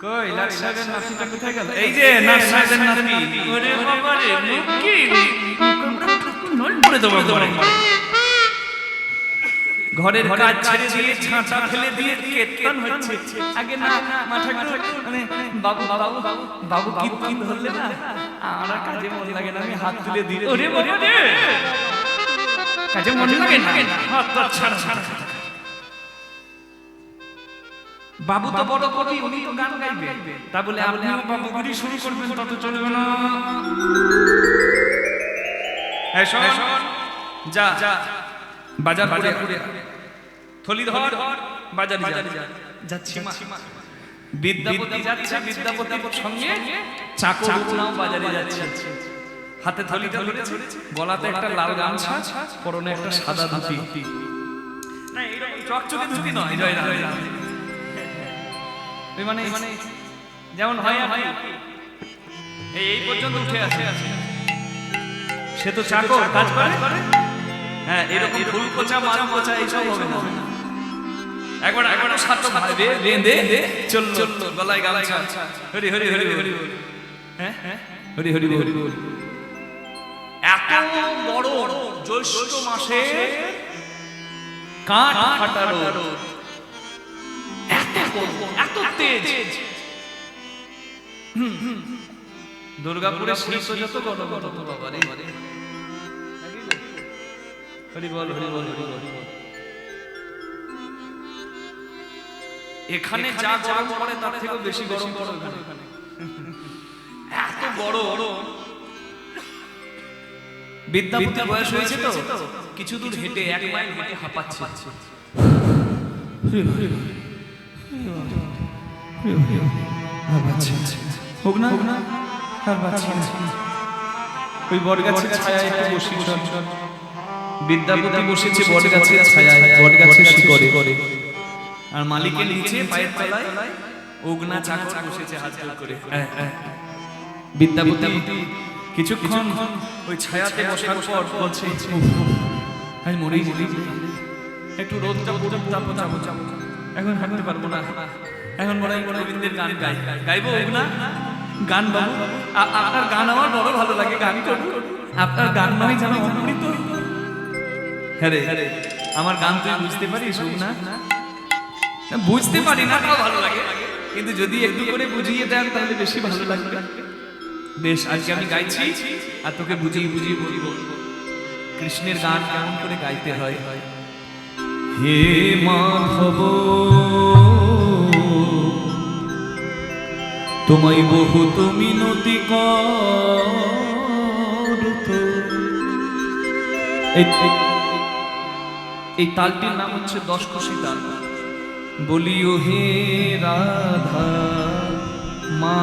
কই লাট সাহেবের নাতিটা কোথায় গেল এই যে নাট সাহেবের নাতি ওরে বাবা রে কি নল পড়ে দেবো তোমার ঘরের কাজ ছেড়ে দিয়ে ছাঁটা ফেলে দিয়ে কীর্তন হচ্ছে আগে না মাথা মানে বাবু বাবু বাবু কীর্তন ধরলে না আমার কাজে মন লাগে না আমি হাত তুলে দিয়ে ওরে ওরে ওরে কাজে মন লাগে না হাত ছাড় ছাড় বাবু তো বড় কবি উনি তো গান গাইবে তা বলে আপনিও বাবুগিরি শুরু করবেন তত চলবে না এই শোন যা যা বাজার করে থলি ধর বাজারে যা যাচ্ছি মা বিদ্যাপতি যাচ্ছে বিদ্যাপতির সঙ্গে চাকর নাও বাজারে যাচ্ছে হাতে থলিটা ধরেছে গলাতে একটা লাল গামছা পরনে একটা সাদা ধুতি না এরকম চকচকে ধুতি নয় জয় রাধে মানে যেমন হয় এই পর্যন্ত উঠে আছে সে তো চাকর কাজ করে হ্যাঁ এরকম ফুল কোচা মাল কোচা এইসব হবে না একবার একবার সাতটা ভাবে বেঁধে চল গলায় গামছা হরি হরি হরি হরি হ্যাঁ হরি হরি হরি এত বড় জ্যৈষ্ঠ মাসে কাঠ ফাটা রোদ এত তেজ দুর্গাপুরের শিল্প যত গরম বাবা রে হরি বল হরি বল হরি বল এখানে যা গরম পড়ে তার থেকেও বেশি গরম পড়ে ওখানে এত বড় বিদ্যাপতির বয়স হয়েছে তো কিছু দূর হেঁটে 1 মাইল হেঁটে হাঁপাচ্ছে হোক না ওই বট গাছের ছায়ায় একটু বসি বিদ্যাপতি বসেছে বট গাছের ছায়ায় বট গাছের শিকড়ে আর মালিকের নিচে পায়ের তলায় ওগনা চাকর বসেছে হাত জোড় করে বিদ্যাপতি কিছুক্ষণ ওই ছায়াতে বসার পর বলছে আমি মরি একটু রোদটা পুরো চাপো এখন হাঁটতে পারবো না এখন মনে হয় গোবিন্দের গান গাইবো ওগনা গান বাবু আপনার গান আমার বড় ভালো লাগে গান করবো আপনার গান নয় যেন অমৃত হ্যাঁ রে আমার গান তুই বুঝতে পারিস ওগনা বুঝতে পারি না তাও ভালো লাগে কিন্তু যদি একটু করে বুঝিয়ে দেন তাহলে বেশি ভালো লাগবে বেশ, আজকে আমি গাইছি আর তোকে বুঝিয়ে বুঝিয়ে বলবো কৃষ্ণের গান কেমন করে গাইতে হয়। হে মাধব তোমায় বহুত মিনতি করত। এই তালটির নাম হচ্ছে দশকোষী তাল। বলিও হে রাধা মা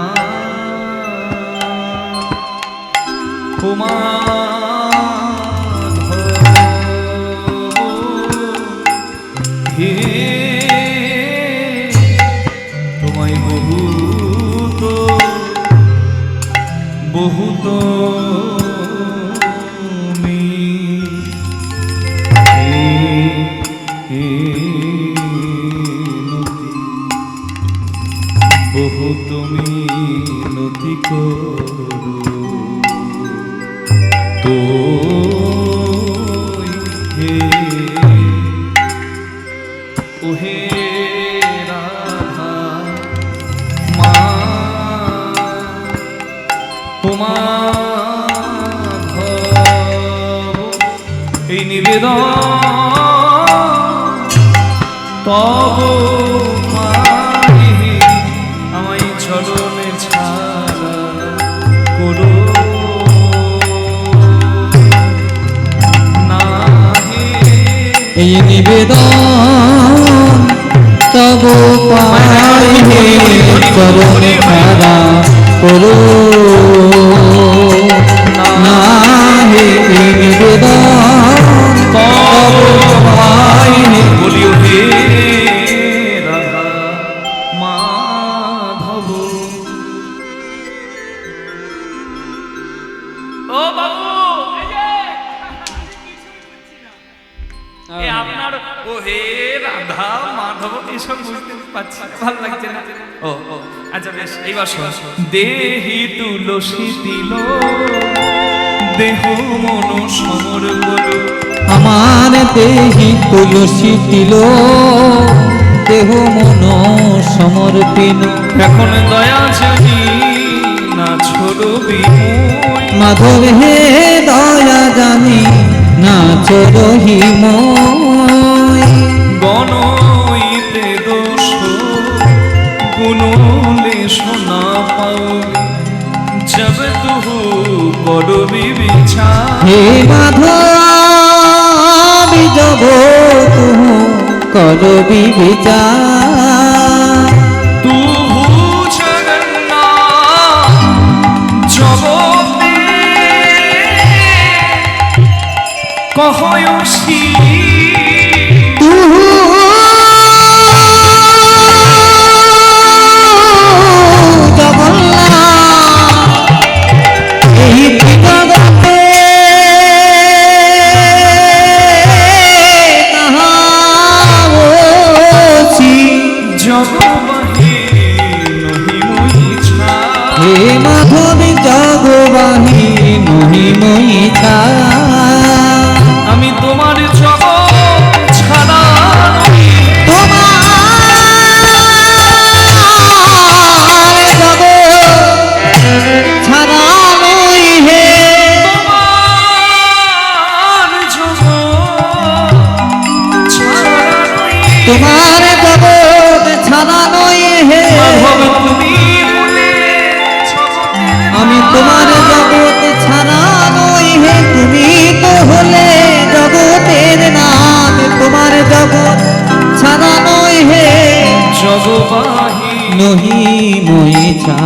হে তোমায় বহুত বহুত বহুত মিনতি করো তো হে ওহে রাধা মা মাধব এই নিবেদন তব মায়ে আমায় চরণে ছাড়া করো না হে।
এই নিবেদন তব পায়ে চরণে ছাড়া করো না হে। এই নিবেদন তব পায়ে
বলিও হে রাধা মাধব। ও বাবু আপনার ও হে রাধা মাধব এসব বুঝতে পারছি না, ভালো লাগছে না। ও ও আচ্ছা বেশ, এইবার শোন। দেহি তুলসী দিল দেহ মন সমর বলো।
আমার দেহি তুলসী তিল দেহ মন সমর্পিন।
এখন দয়া জানি না ছড়বি মুই।
মাধব হে দয়া জানি না চরহি মই।
গণইতে দোষ গুণলে সোনা পাও জব তুহু করবি বিচার।
হে মাধব জব তুহু করবি বিচার।
তুহু জগন্নাথ জগতে কহয়সী।
তুহু জগন্নাথ এই জগতে কাহাবসি।
জগবাহে নহি মই ছা।
হে মাধব জগবাহি নহি মই ছা।
আমি তোমার জগৎ ছাড়া নই।
তোমার জগৎ ছাড়া নই হে।
তোমার জগৎ ছাড়া নই।
তোমার জগৎ ছাড়া নই হে।
মাধব তুমি বলে জগতের
আমি
নাথ।
তোমার জগৎ ছাড়া নই হে। তুমি তো হলে জগতের নাথ। তোমার জগৎ ছাড়া নই হে
জগবাহি
নহি মই ছা।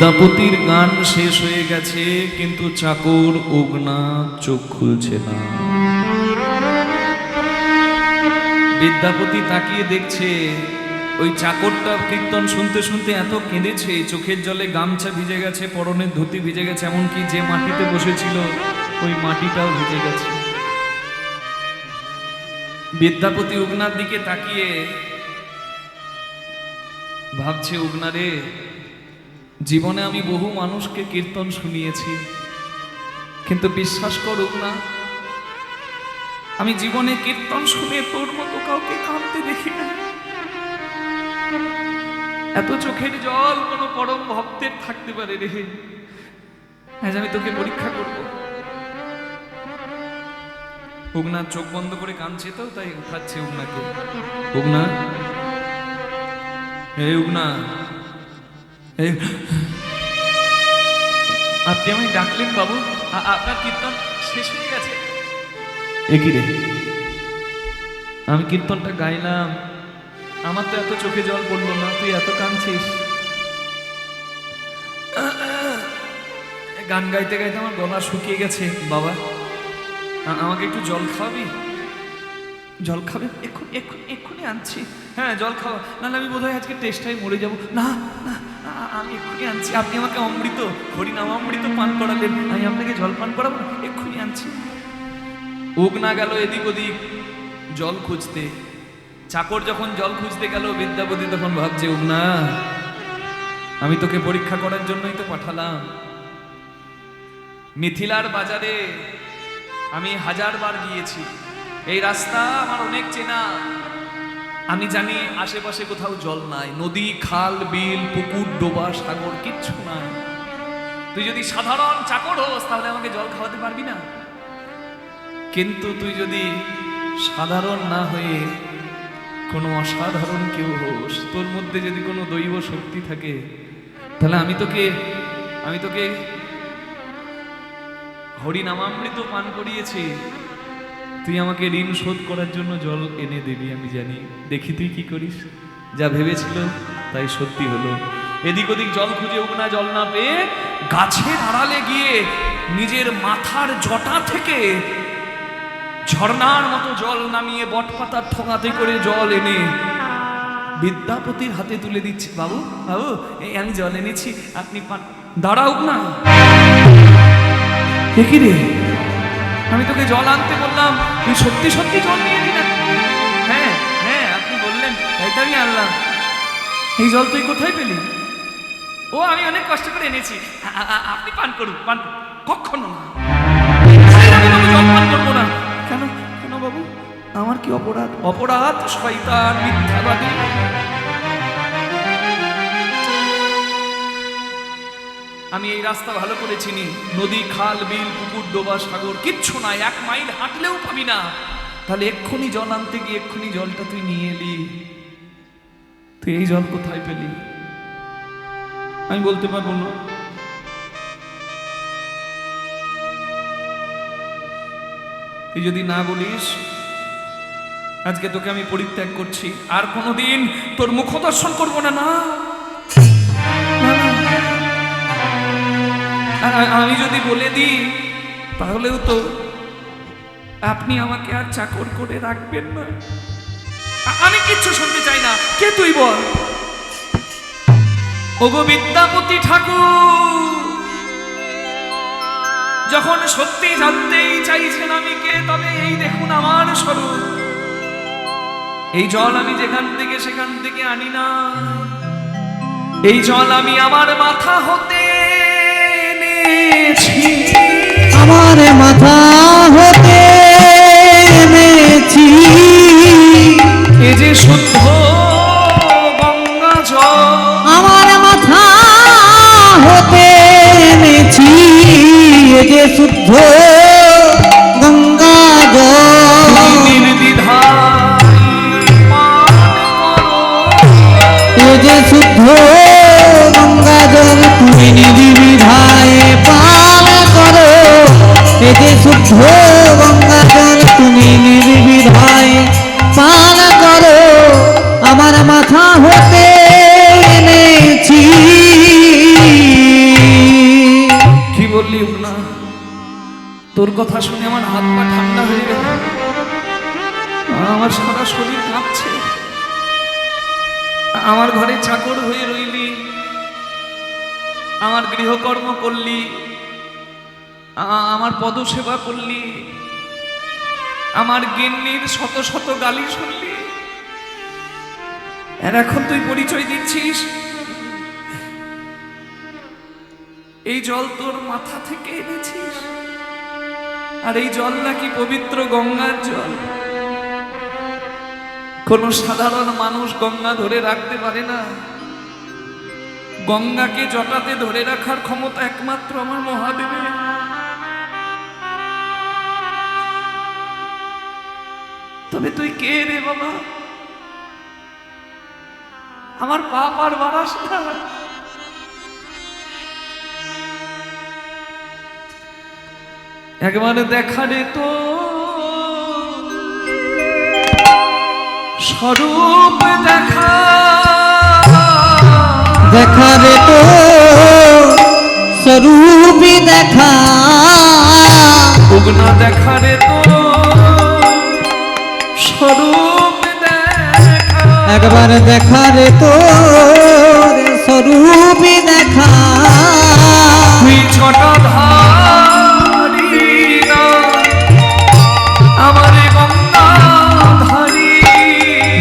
বিদ্যাপতির গান শেষ হয়ে গেছে, কিন্তু চাকর উগনা চোখ খুলছে না। বিদ্যাপতি তাকিয়ে দেখছে ওই চাকরটা কীর্তন শুনতে শুনতে এত কেঁদেছে, চোখের জলে গামছা ভিজে গেছে, পরনের ধুতি ভিজে গেছে, এমনকি যে মাটিতে বসেছিল ওই মাটিটাও ভিজে গেছে। বিদ্যাপতি উগনার দিকে তাকিয়ে ভাবছে, উগনা রে, জীবনে আমি বহু মানুষকে কীর্তন শুনিয়েছি, কিন্তু বিশ্বাস কর উগনা, আমি জীবনে কীর্তন শুনে তোর মতো কাউকে কাঁদতে দেখি না। এত চোখের জল কোনো পরম ভক্তের থাকতে পারে রে। আজ আমি তোকে পরীক্ষা করব। উগনা চোখ বন্ধ করে কাঁদছে, তো তাই উঠাচ্ছে উগনাকে। উগনা, এই উগনা, এই আপনি আমায় ডাকলেন বাবু? আপনার কীর্তন শেষ হয়ে গেছে? একই রে, আমি কীর্তনটা গাইলাম, আমার তো এত চোখে জল পড়লো না, তুই এত কাঁদছিস। গান গাইতে গাইতে আমার গলা শুকিয়ে গেছে বাবা, আমাকে একটু জল খাওয়াবি? জল খাবে? এক্ষুনি এক্ষুনি এক্ষুনি আনছি। হ্যাঁ জল খাওয়া, নাহলে আমি বোধহয় আজকে টেস্টাই মরে যাবো। না না, আমি এক্ষুনি আনছি। আপনি আমাকে অমৃত, হরিনাম অমৃত পান করালেন, আমি আপনাকে জল পান করাবো না? এক্ষুনি আনছি। উগনা গেল এদিক ওদিক জল খুঁজতে। চাকর যখন জল খুঁজতে গেল, বিদ্যাপতি তখন ভাবছে, উগনা, আমি তোকে পরীক্ষা করার জন্যই তো পাঠালাম। মিথিলার বাজারে আমি 1000 বার গিয়েছি, এই রাস্তা আমার অনেক চেনা। আমি জানি আশেপাশে কোথাও জল নাই, নদী, খাল, বিল, পুকুর, ডোবা, সাগর কিচ্ছু নাই। তুই যদি সাধারণ চাকর হোস তাহলে আমাকে জল খাওয়াতে পারবি না, কিন্তু তুই যদি সাধারণ না হয়ে কোনো অসাধারণ কেউ হোস, তোর মধ্যে যদি কোনো দৈব শক্তি থাকে, তাহলে আমি তোকে হরিনামামৃত পান করিয়েছি, তুই আমাকে ঋণ শোধ করার জন্য জল এনে দিবি। আমি জানি, দেখি তুই কি করিস। যা ভেবেছিল তাই সত্যি হলো। এদিক ওদিক জল খুঁজে উগনা জল না পেয়ে গাছের আড়ালে গিয়ে নিজের মাথার জটা থেকে ঝর্ণার মতো জল নামিয়ে বটপাতার ঠোঙাতে করে জল এনে বিদ্যাপতির হাতে তুলে দিচ্ছে। বাবু বাবু, এই আমি জল এনেছি, আপনি পান। দাঁড়াও না, দেখি রে, আমি তোকে জল আনতে বললাম, তুই সত্যি সত্যি জল নিয়ে এলি না? হ্যাঁ হ্যাঁ, আপনি বললেন তাই তো আমি আনলাম। এই জল তুই কোথায় পেলি? ও আমি অনেক কষ্ট করে এনেছি, আপনি পান করুন। পান কখনো না, আমি জল পান করবো না। কেন কেন বাবু, আমার কি অপরাধ? অপরাধ শয়তান, মিথ্যাবাদী। আমি এই রাস্তা ভালো করে চিনি, নদী, খাল, বিল, পুকুর, ডোবা, সাগর কিচ্ছু নাই, 1 মাইল হাঁটলেও পাবি না। তাহলে এক্ষুনি জল আনতে গিয়ে এক্ষুনি জলটা তুই নিয়ে এলি, তুই এই জল কোথায় পেলি? আমি বলতে পারবো না। তুই যদি না বলিস, আজকে তোকে আমি পরিত্যাগ করছি, আর কোনোদিন তোর মুখ দর্শন করবো না। না, আমি যদি বলে দিই তাহলেও তো আপনি আমাকে আর চাকর করে রাখবেন না। আমি কিচ্ছু শুনতে চাই না। কে তুই বল? ওগো বিদ্যাপতি ঠাকুর, যখন সত্যি জানতেই চাইছেন আমি কে, তবে এই দেখুন আমার স্বরূপ। এই জল আমি যেখান থেকে সেখান থেকে আনি না, এই জল আমি আমার মাথা হতে এনেছি,
আমার মাথা হতে এনেছি।
এ যে শুদ্ধ গঙ্গা জল,
আমার মাথা হতে এনেছি, এ যে শুদ্ধ গঙ্গা জল। এ যে শুদ্ধ গঙ্গা জল, তুমি নির্দ্বিধায় পান করো। এ যে শুদ্ধ গঙ্গা জল, তুমি নির্দ্বিধায় পান করো। আমার মাথা হতে এনেছি।
না, তোর কথা শুনে আমার হাত পা ঠান্ডা হয়ে গেল, আমার সারা শরীর কাঁপছে। আমার ঘরে চাকর হয়ে রইলি, আমার গৃহকর্ম করলি, আমার পদসেবা করলি, আমার গিন্নির শত শত গালি শুনলি, আর এখন তুই পরিচয় দিচ্ছিস এই জল তোর মাথা থেকে এনেছিস, আর এই জল নাকি পবিত্র গঙ্গার জল। কোন সাধারণ মানুষ গঙ্গা ধরে রাখতে পারে না, গঙ্গাকে জটাতে ধরে রাখার ক্ষমতা একমাত্র আমার মহাদেবের। তবে তুই কে রে বাবা? আমার পাপ আর বাড়াস না। একবার দেখা রে তো স্বরূপ দেখা,
দেখা রে তো স্বরূপ দেখা,
উগনা দেখা রে তো স্বরূপ দেখা,
একবার দেখা রে তো স্বরূপ দেখা,
তুই ছটা ধারি না আমার গঙ্গা ধারি,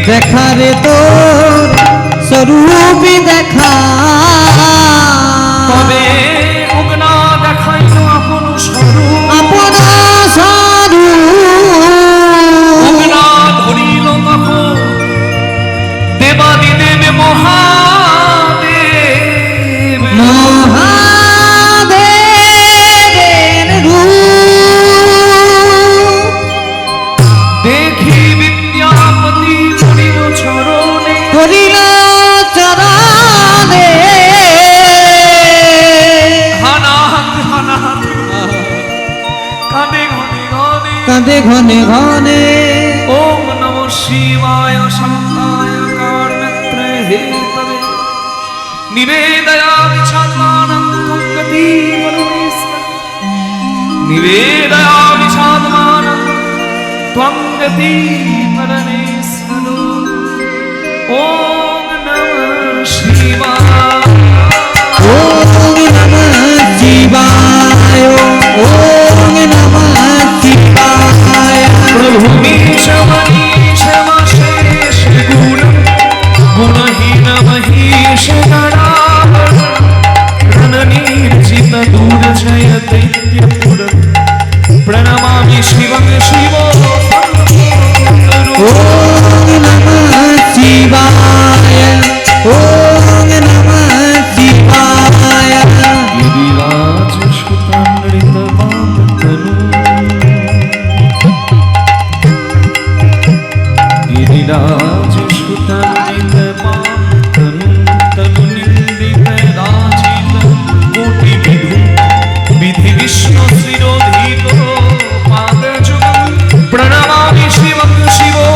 দেখা রে তো স্বরূপ দেখা,
তবে উগনা দেখাইল আপন স্বরূপ,
আপন স্বরূপ,
উগনা ধরিল তখন দেবাদিদেব মহাদেব,
মহাদেবের রূপ,
দেখি বিদ্যাপতি করিল চরণে,
করিল চরণে,
হানাহাত হানাহাত কাঁদে ঘনে ঘনে,
কাঁদে ঘনে ঘনে,
ওম নমঃ শিবায় শান্তায় কার্ণত্রে হেতবে, নিবেদয়ামি ছাদমানন্দং গতি পরমেশ্বর, নিবেদয়ামি ছাদমানন্দং ত্বং গতি পরমেশ্বর। ওম নমঃ শিবায়,
ওম নমঃ শিবায়, ওম নমঃ শিবায়,
প্রভু মীশ মশেষ গুণ গুণহীন মহেশ রণনির্জিত দুর্জয় दैत्यपुर प्रणमामि शिवं शिवो।
ওম নমঃ শিবায়, ওম নমঃ শিবায়,
गिरिराज सुतामृत तनु, गिरिराज सुतामृत तनु, तनु निंदित राजित कोटि विधु, विधि विष्णु शिरोधीत पाद जुगं प्रणमामि शिवं शिवो।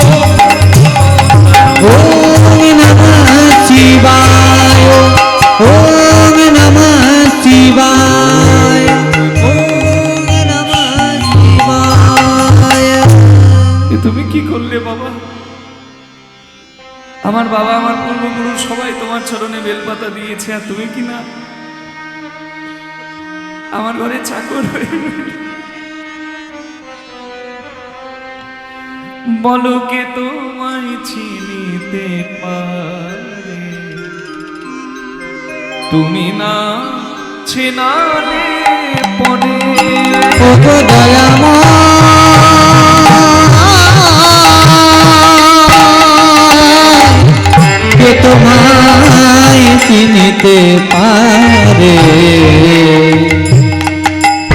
ওম নমঃ শিবায়, ওম নমঃ শিবায়, ওম নমঃ শিবায়।
এ তুমি কি করলে বাবা? আমার বাবা আমার পূর্বগুরু সবাই তোমার চরণে বেলপাতা দিয়েছে, আর তুমি কি না আমার ঘরে চাকর হয়ে রইলে? বলো কে তোমায় চিনিতে পারে, তুমি না চেনালে পরে।
ওগো দয়াময়, কে তোমায় চিনিতে পারে,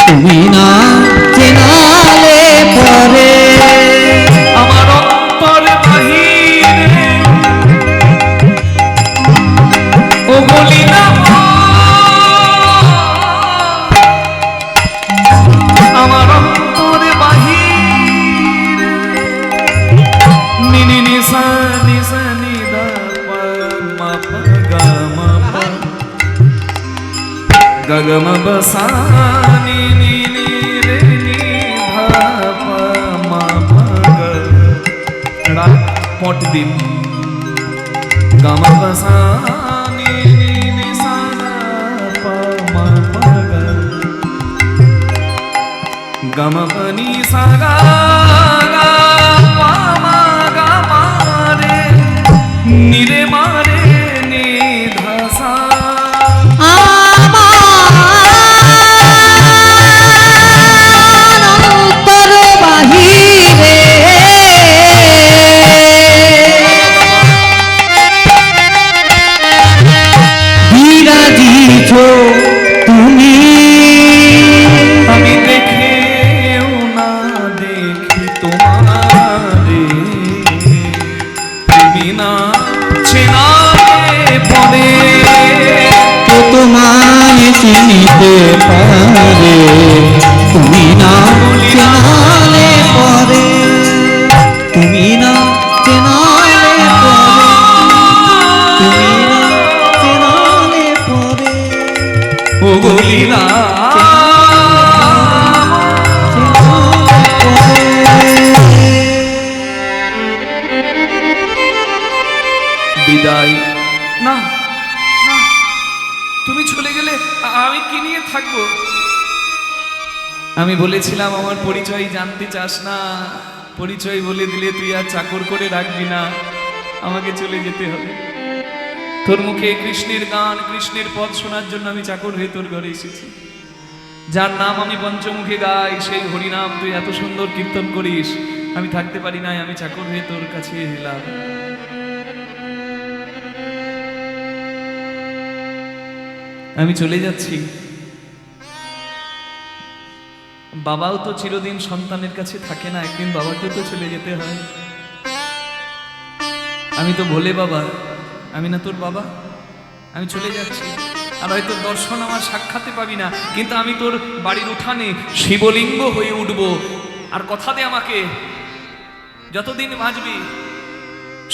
তুমি না চেনালে পরে।
আমার অন্তর বাহিরে ও বলি না, আমার অন্তর বাহিরে নিনি নিসা নিসা নিদা পা মা পা গা মা পা গা গা মা বা সা নি ছট দিন গামা পাসা নি নি নি সা গা পা মা পা গা গামা পা নি সা গা গা পা মা গা মা রে নি রে মা রে নি ধা সা
অন্তর বাহিরে বিরাজিছ তুমি,
আমি দেখেও না দেখি তোমারে, তুমি না চেনালে পরে,
কে তোমায় চিনিতে পারে, তুমি না চেনালে পরে, তুমি না চেনালে পরে, তুমি না চেনালে পরে,
ও গলিলা বিদায়। না না, তুমি চলে গেলে আমি কি নিয়ে থাকবো? আমি বলেছিলাম আমার পরিচয় জানতে চাস না, পরিচয় বলে দিলে তুই আর চাকর করে রাখবি না, আমাকে চলে যেতে হবে। তোর মুখে কৃষ্ণের গান, কৃষ্ণের পদ শোনার জন্য আমি চাকর হয়ে তোর ঘরে এসেছি। যার নাম আমি পঞ্চমুখে গাই, সেই হরিনাম তুই এত সুন্দর কীর্তন করিস, আমি থাকতে পারি নাই, আমি চাকর হয়ে তোর কাছে এলাম। আমি চলে যাচ্ছি। বাবাও তো চিরদিন সন্তানের কাছে থাকে না, একদিন বাবাকে তো চলে যেতে হয়। আমি তো ভোলে বাবা, আমি না তোর বাবা। আমি চলে যাচ্ছি, আর হয়তো দর্শন আমার সাক্ষাতে পাবি না, কিন্তু আমি তোর বাড়ির উঠানে শিবলিঙ্গ হয়ে উঠব। আর কথা দে আমাকে, যতদিন বাঁচবি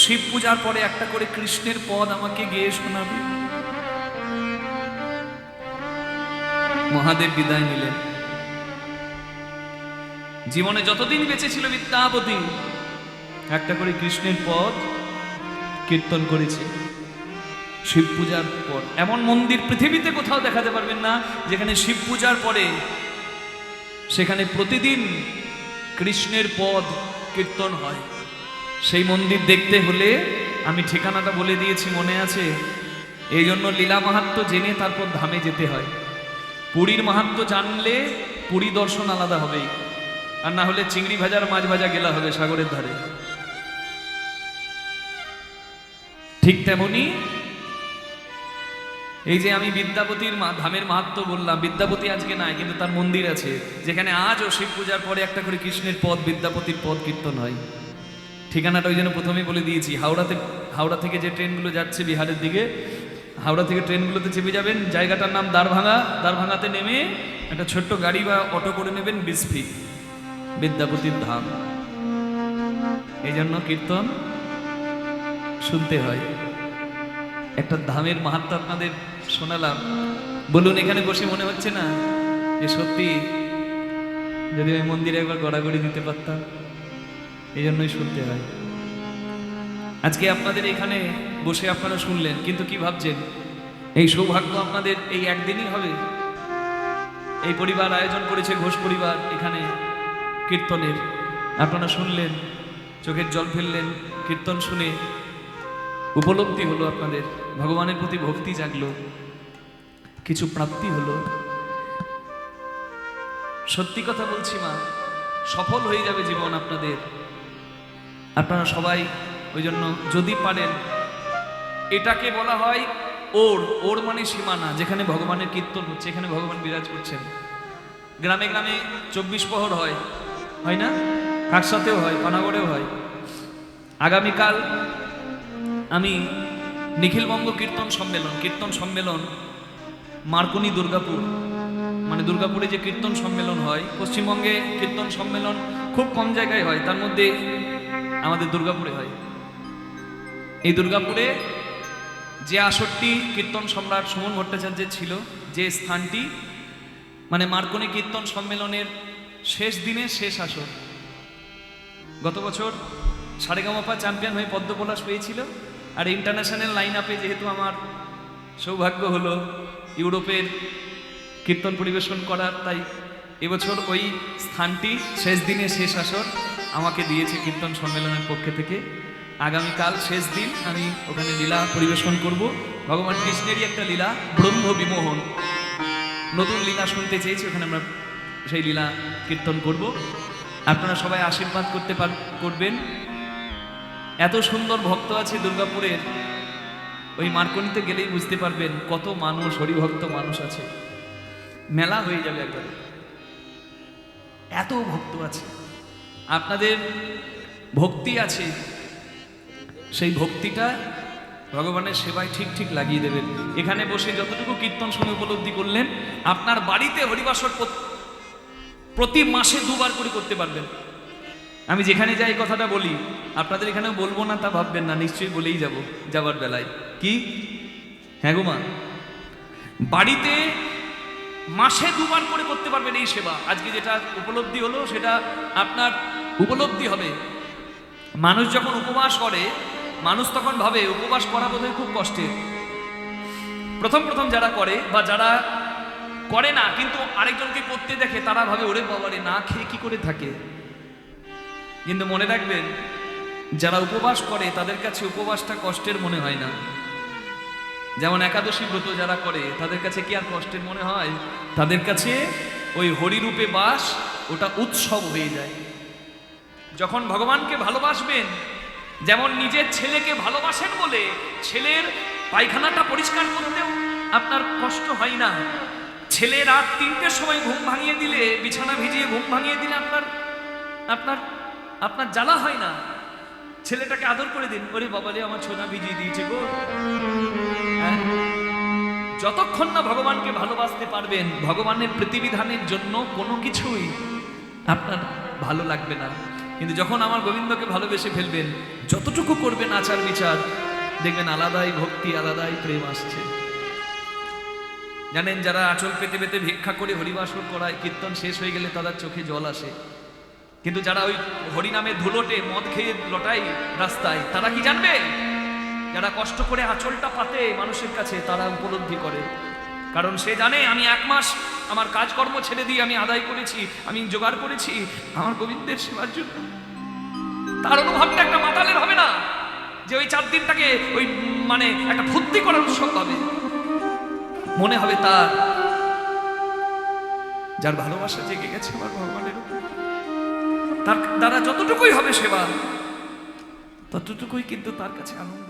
শিব পূজার পরে একটা করে কৃষ্ণের পদ আমাকে গেয়ে শোনাবি। মহাদেব বিদায় নিলেন। জীবনে যতদিন বেঁচে ছিল বিদ্যাপতি একটা করে কৃষ্ণের পদ কীর্তন করেছে। শিব পূজার পর এমন মন্দির পৃথিবীতে কোথাও দেখাতে পারবেন না যেখানে শিব পূজার পরে সেখানে প্রতিদিন কৃষ্ণের পদ কীর্তন হয়। সেই মন্দির দেখতে হলে আমি ঠিকানাটা বলে দিয়েছি, মনে আছে? এই জন্য লীলা মাহাত্ম্য জেনে তারপর ধামে যেতে হয়। পুরীর মাহাত্ম্য জানলে পুরী দর্শন আলাদা হবেই, আর না হলে চিংড়ি ভাজার মাছ ভাজা গেলা হবে সাগরের ধারে। ঠিক তেমনি এই যে আমি বিদ্যাপতির ধামের মাহাত্ম্য বললাম, বিদ্যাপতি আজকে নাই, কিন্তু তার মন্দির আছে যেখানে আজও শিব পূজার পরে একটা করে কৃষ্ণের পদ, বিদ্যাপতির পদ কীর্তন হয়। ঠিকানাটা ওই জন্য প্রথমেই বলে দিয়েছি। হাওড়া থেকে যে ট্রেনগুলো যাচ্ছে বিহারের দিকে, হাওড়া থেকে ট্রেনগুলোতে চেপে যাবেন, জায়গাটার নাম দ্বারভাঙা। দ্বারভাঙাতে নেমে একটা ছোট্ট গাড়ি বা অটো করে নেবেন, বিসফি, বিদ্যাপতির ধাম। এই জন্য কীর্তন শুনতে হয়। একটা ধামের মাহাত্ম্য আপনাদের শোনালাম। বলুন, এখানে বসে মনে হচ্ছে না যে সত্যি যদি ওই মন্দিরে একবার গড়াগড়ি দিতে পারতাম? এই জন্যই শুনতে হয়। আজকে আপনাদের এখানে বসে আপনারা শুনলেন, কিন্তু কি ভাবছেন এই সৌভাগ্য আপনাদের এই একদিনই হবে? এই পরিবার আয়োজন করেছে, ঘোষ পরিবার, এখানে কীর্তনের। আপনারা শুনলেন, চোখের জল ফেললেন, কীর্তন শুনে উপলব্ধি হলো, আপনাদের ভগবানের প্রতি ভক্তি জাগলো, কিছু প্রাপ্তি হলো। সত্যি কথা বলছি মা, সফল হয়ে যাবে জীবন আপনাদের। আপনারা সবাই ওই জন্য যদি পারেন, এটাকে বলা হয় ওর মানে সীমানা, যেখানে ভগবানের কীর্তন হচ্ছে, এখানে ভগবান বিরাজ করছেন। গ্রামে গ্রামে 24 প্রহর হয়, হয় না? কাকসাতেও হয়, পানাগড়েও হয়। আগামীকাল আমি নিখিলবঙ্গ কীর্তন সম্মেলন মার্কনি দুর্গাপুর, মানে দুর্গাপুরে যে কীর্তন সম্মেলন হয়, পশ্চিমবঙ্গে কীর্তন সম্মেলন খুব কম জায়গায় হয়, তার মধ্যে আমাদের দুর্গাপুরে হয়। এই দুর্গাপুরে যে আসরটি কীর্তন সম্রাট সুমন ভট্টাচার্যের ছিল, যে স্থানটি, মানে মার্কনি কীর্তন সম্মেলনের শেষ দিনে শেষ আসর। গত বছর সারেগামাপা চ্যাম্পিয়ন হয়ে পদ্মপলাশ পেয়েছিল। আর ইন্টারন্যাশনাল লাইন আপে যেহেতু আমার সৌভাগ্য হলো ইউরোপের কীর্তন পরিবেশন করার, তাই এবছর ওই স্থানটি শেষ দিনে শেষ আসর আমাকে দিয়েছে কীর্তন সম্মেলনের পক্ষ থেকে। আগামীকাল শেষ দিন আমি ওখানে লীলা পরিবেশন করব। ভগবান কৃষ্ণেরই একটা লীলা, ব্রহ্ম বিমোহন, নতুন লীলা শুনতে চেয়েছি, ওখানে আমরা সেই লীলা কীর্তন করব। আপনারা সবাই আশীর্বাদ করবেন। এত সুন্দর ভক্ত আছে দুর্গাপুরের, ওই মার্কনিতে গেলেই বুঝতে পারবেন কত মানুষ, হরিভক্ত মানুষ আছে, মেলা হয়ে যাবে একবারে, এত ভক্ত আছে। আপনাদের ভক্তি আছে, সেই ভক্তিটা ভগবানের সেবায় ঠিক ঠিক লাগিয়ে দেবেন। এখানে বসে যতটুকু কীর্তন শুনে উপলব্ধি করলেন, আপনার বাড়িতে হরিবাসর প্রতি মাসে 2 বার করে করতে পারবেন। আমি যেখানে যাই কথাটা বলি, আপনাদের এখানেও বলবো না তা ভাববেন না, নিশ্চয়ই বলেই যাব যাবার বেলায়। কি? হ্যাঁ গো মা, বাড়িতে মাসে 2 বার করে করতে পারবেন এই সেবা। আজকে যেটা উপলব্ধি হলো সেটা আপনার উপলব্ধি হবে। মানুষ যখন উপবাস করে, মানুষ তখন ভাবে উপবাস করা বোধহয় খুব কষ্টের। প্রথম প্রথম যারা করে বা যারা করে না কিন্তু আরেকজনকে করতে দেখে, তারা ভাবে ওরে বাবারে না খেয়ে কি করে থাকে। কিন্তু মনে রাখবেন, যারা উপবাস করে তাদের কাছে উপবাসটা কষ্টের মনে হয় না। যেমন একাদশী ব্রত যারা করে তাদের কাছে কি আর কষ্টের মনে হয়? তাদের কাছে ওই হরিরূপে বাস ওটা উৎসব হয়ে যায়। যখন ভগবানকে ভালোবাসবেন, যেমন নিজের ছেলেকে ভালোবাসেন বলে ছেলের পায়খানাটা পরিষ্কার করতেও আপনার কষ্ট হয় না। ছেলে রাত 3টের সময় ঘুম ভাঙিয়ে দিলে, বিছানা ভিজিয়ে ঘুম ভাঙিয়ে দিলে আপনার আপনার আপনার জ্বালা হয় না। ছেলেটাকে আদর করে দিন, ওরে বাবালে আমার ছোনা ভিজিয়ে দিয়েছে গো। হ্যাঁ? যতক্ষণ না ভগবানকে ভালোবাসতে পারবেন, ভগবানের প্রতিবিধানের জন্য কোনো কিছুই আপনার ভালো লাগবে না। কিন্তু যখন আমার গোবিন্দকে ভালোবেসে ফেলবেন, যতটুকু করবেন আচার বিচার, দেখবেন আলাদাই ভক্তি, আলাদাই প্রেম আসছে। জানেন, যারা আঁচল পেতে পেতে ভিক্ষা করে হরিবাসর করায়, কীর্তন শেষ হয়ে গেলে তাদের চোখে জল আসে। কিন্তু যারা ওই হরিনামের ধুলোটে মদ খেয়ে লটাই রাস্তায়, তারা কি জানবে? যারা কষ্ট করে আঁচলটা পাতে মানুষের কাছে, তারা উপলব্ধি করে। কারণ সে জানে আমি 1 মাস আমার কাজকর্ম ছেড়ে দিয়ে আমি আদায় করেছি, আমি জোগাড় করেছি আমার গোবিন্দের সেবার জন্য। তার অনুভবটা একটা মাতালের হবে না, যে ওই 4 দিনটাকে ওই মানে একটা ফুর্তি করার উৎসব হবে। মনে হবে তার, যার ভালোবাসা জেগে গেছে আমার ভগবানের উপর, তার দ্বারা যতটুকুই হবে সেবা, ততটুকুই কিন্তু তার কাছে আনন্দ।